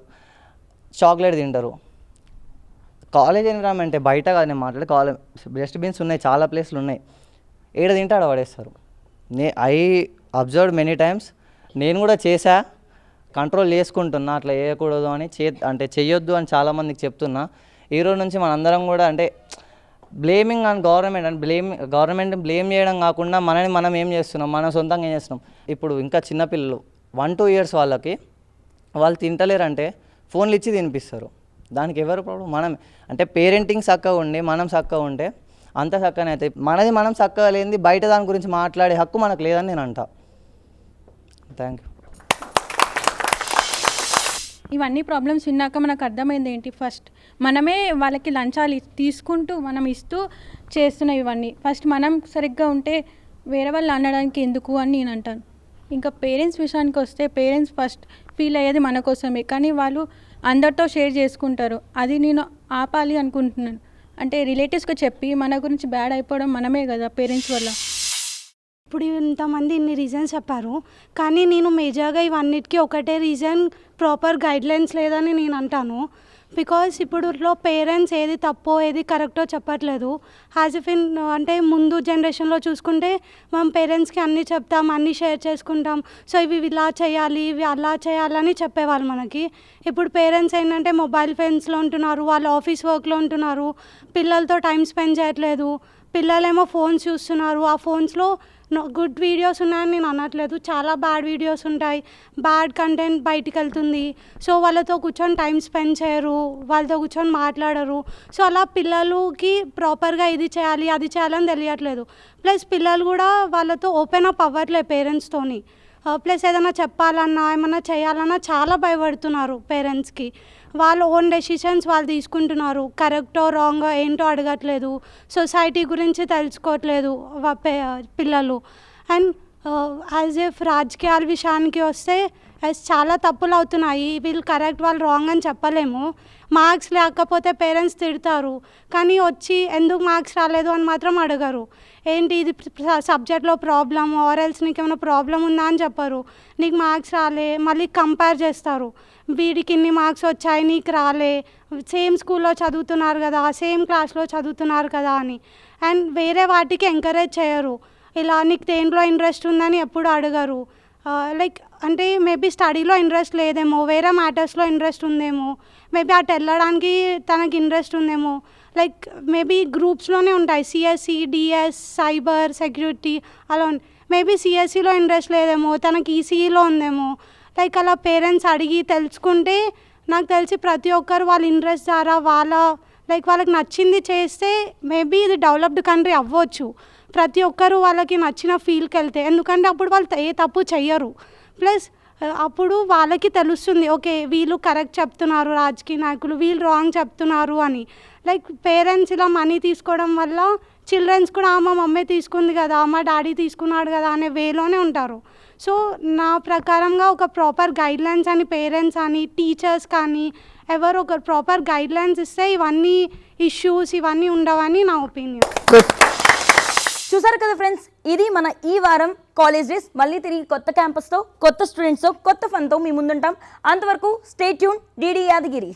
Speaker 2: చాక్లెట్ తింటారు. కాలేజ్ ఎన్విరాన్మెంటే, బయట కాదు నేను మాట్లాడే, డస్ట్బిన్స్ ఉన్నాయి, చాలా ప్లేస్లు ఉన్నాయి, ఏడ తింటే ఆడ పడేస్తారు. I observed many times. నేను కూడా చేశా, కంట్రోల్ చేసుకుంటున్నా అట్లా చేయకూడదు అని, అంటే చెయ్యొద్దు అని చాలామందికి చెప్తున్నా. ఈరోజు నుంచి మనందరం కూడా అంటే blaming on government and government blame చేయడం కాకుండా మనం ఏం చేస్తున్నాం, మనం సొంతంగా ఏం చేస్తున్నాం. ఇప్పుడు ఇంకా చిన్నపిల్లలు 1-2 years వాళ్ళకి వాళ్ళు తింటలేరంటే ఫోన్లు ఇచ్చి తినిపిస్తారు. దానికి ఎవరు ప్రాబ్లం? మనం అంటే పేరెంటింగ్ చక్కగా ఉండి మనం చక్కగా ఉంటే అంత చక్కనే అవుతాయి. మనం చక్కగా లేనిది బయట దాని గురించి మాట్లాడే హక్కు మనకు లేదని నేను అంటా. Thank you.
Speaker 13: ఇవన్నీ ప్రాబ్లమ్స్ విన్నాక మనకు అర్థమైంది ఏంటి, ఫస్ట్ మనమే వాళ్ళకి లంచాలు తీసుకుంటూ మనం ఇస్తూ చేస్తున్నాం ఇవన్నీ. ఫస్ట్ మనం సరిగ్గా ఉంటే వేరే వాళ్ళు అనడానికి ఎందుకు అని నేను అంటాను. ఇంకా పేరెంట్స్ విషయానికి వస్తే పేరెంట్స్ ఫస్ట్ ఫీల్ అయ్యేది మన కోసమే, కానీ వాళ్ళు అందరితో షేర్ చేసుకుంటారు. అది నేను ఆపాలి అనుకుంటున్నాను. అంటే రిలేటివ్స్కి చెప్పి మన గురించి బ్యాడ్ అయిపోవడం మనమే కదా పేరెంట్స్ వల్ల.
Speaker 14: ఇప్పుడు ఇంతమంది ఇన్ని రీజన్స్ చెప్పారు, కానీ నేను మేజర్గా ఇవన్నిటికీ ఒకటే రీజన్, ప్రాపర్ గైడ్లైన్స్ లేదని నేను అంటాను. బికాస్ ఇప్పుడులో పేరెంట్స్ ఏది తప్పో ఏది కరెక్టో చెప్పట్లేదు. యాజ్ ఇఫ్ ఇన్ అంటే ముందు జనరేషన్లో చూసుకుంటే మనం పేరెంట్స్కి అన్నీ చెప్తాం, అన్నీ షేర్ చేసుకుంటాం. సో ఇవి ఇలా చేయాలి, ఇవి అలా చేయాలని చెప్పేవాళ్ళు మనకి. ఇప్పుడు పేరెంట్స్ ఏంటంటే మొబైల్ ఫోన్స్లో ఉంటున్నారు, వాళ్ళు ఆఫీస్ వర్క్లో ఉంటున్నారు, పిల్లలతో టైం స్పెండ్ చేయట్లేదు. పిల్లలేమో ఫోన్స్ చూస్తున్నారు, ఆ ఫోన్స్లో గుడ్ వీడియోస్ ఉన్నాయని నేను అనట్లేదు, చాలా బ్యాడ్ వీడియోస్ ఉంటాయి, బ్యాడ్ కంటెంట్ బయటికి వెళ్తుంది. సో వాళ్ళతో కూర్చొని టైం స్పెండ్ చేయరు, వాళ్ళతో కూర్చొని మాట్లాడరు. సో అలా పిల్లలకి ప్రాపర్గా ఇది చేయాలి అది చేయాలని తెలియట్లేదు. ప్లస్ పిల్లలు కూడా వాళ్ళతో ఓపెన్ అప్ అవ్వట్లేదు పేరెంట్స్తోని. ప్లస్ ఏదైనా చెప్పాలన్నా ఏమన్నా చేయాలన్నా చాలా భయపడుతున్నారు పేరెంట్స్కి. వాళ్ళ ఓన్ డెసిషన్స్ వాళ్ళు తీసుకుంటున్నారు, కరెక్టో రాంగో ఏంటో అడగట్లేదు, సొసైటీ గురించి తెలుసుకోవట్లేదు పిల్లలు. అండ్ యాజ్ ఇఫ్ రాజకీయాల విషయానికి వస్తే చాలా తప్పులు అవుతున్నాయి. వీళ్ళు కరెక్ట్ వాళ్ళు రాంగ్ అని చెప్పలేము. మార్క్స్ లేకపోతే పేరెంట్స్ తిడతారు, కానీ వచ్చి ఎందుకు మార్క్స్ రాలేదు అని మాత్రం అడగరు. ఏంటి ఇది సబ్జెక్ట్లో ప్రాబ్లమ్, ఆర్ఎల్స్ నీకు ఏమైనా ప్రాబ్లం ఉందా అని చెప్పరు. నీకు మార్క్స్ రాలే మళ్ళీ కంపేర్ చేస్తారు, వీడికి ఇన్ని మార్క్స్ వచ్చాయి నీకు రాలే, సేమ్ స్కూల్లో చదువుతున్నారు కదా, సేమ్ క్లాస్లో చదువుతున్నారు కదా అని. అండ్ వేరే వాటికి ఎంకరేజ్ చేయరు. ఇలా నీకు దేంట్లో ఇంట్రెస్ట్ ఉందని ఎప్పుడు అడగరు. లైక్ అంటే మేబీ స్టడీలో ఇంట్రెస్ట్ లేదేమో, వేరే మ్యాటర్స్లో ఇంట్రెస్ట్ ఉందేమో, మేబీ అటు వెళ్ళడానికి తనకి ఇంట్రెస్ట్ ఉందేమో. లైక్ మేబీ గ్రూప్స్లోనే ఉంటాయి, సిఎస్సి, డిఎస్, సైబర్ సెక్యూరిటీ అలా మేబీ సిఎస్సిలో ఇంట్రెస్ట్ లేదేమో, తనకి ఈసీఈలో ఉందేమో. లైక్ అలా పేరెంట్స్ అడిగి తెలుసుకుంటే నాకు తెలిసి ప్రతి ఒక్కరు వాళ్ళ ఇంట్రెస్ట్ ద్వారా వాళ్ళకి నచ్చింది చేస్తే మేబీ ఇది డెవలప్డ్ కంట్రీ అవ్వచ్చు. ప్రతి ఒక్కరు వాళ్ళకి నచ్చిన ఫీల్డ్కి వెళ్తే, ఎందుకంటే అప్పుడు వాళ్ళు ఏ తప్పు చెయ్యరు. ప్లస్ అప్పుడు వాళ్ళకి తెలుస్తుంది ఓకే వీళ్ళు కరెక్ట్ చెప్తున్నారు రాజకీయ నాయకులు, వీళ్ళు రాంగ్ చెప్తున్నారు అని. లైక్ పేరెంట్స్ ఇలా మనీ తీసుకోవడం వల్ల చిల్డ్రన్స్ కూడా మా మమ్మీ తీసుకుంది కదా, మా డాడీ తీసుకున్నాడు కదా అనే వేలోనే ఉంటారు. సో నా ప్రకారంగా ఒక ప్రాపర్ గైడ్లైన్స్ అని పేరెంట్స్ అని టీచర్స్ కానీ ఎవరు ఒక ప్రాపర్ గైడ్లైన్స్ ఇస్తే ఇవన్నీ ఇష్యూస్ ఇవన్నీ ఉండవని నా ఒపీనియన్.
Speaker 1: చూసారు కదా ఫ్రెండ్స్, ఇది మన ఈ వారం కాలేజ్ డేస్. మళ్ళీ తిరిగి కొత్త క్యాంపస్తో, కొత్త స్టూడెంట్స్తో, కొత్త ఫన్తో మీ ముందుంటాం. అంతవరకు స్టే ట్యూన్. DD యాదగిరి.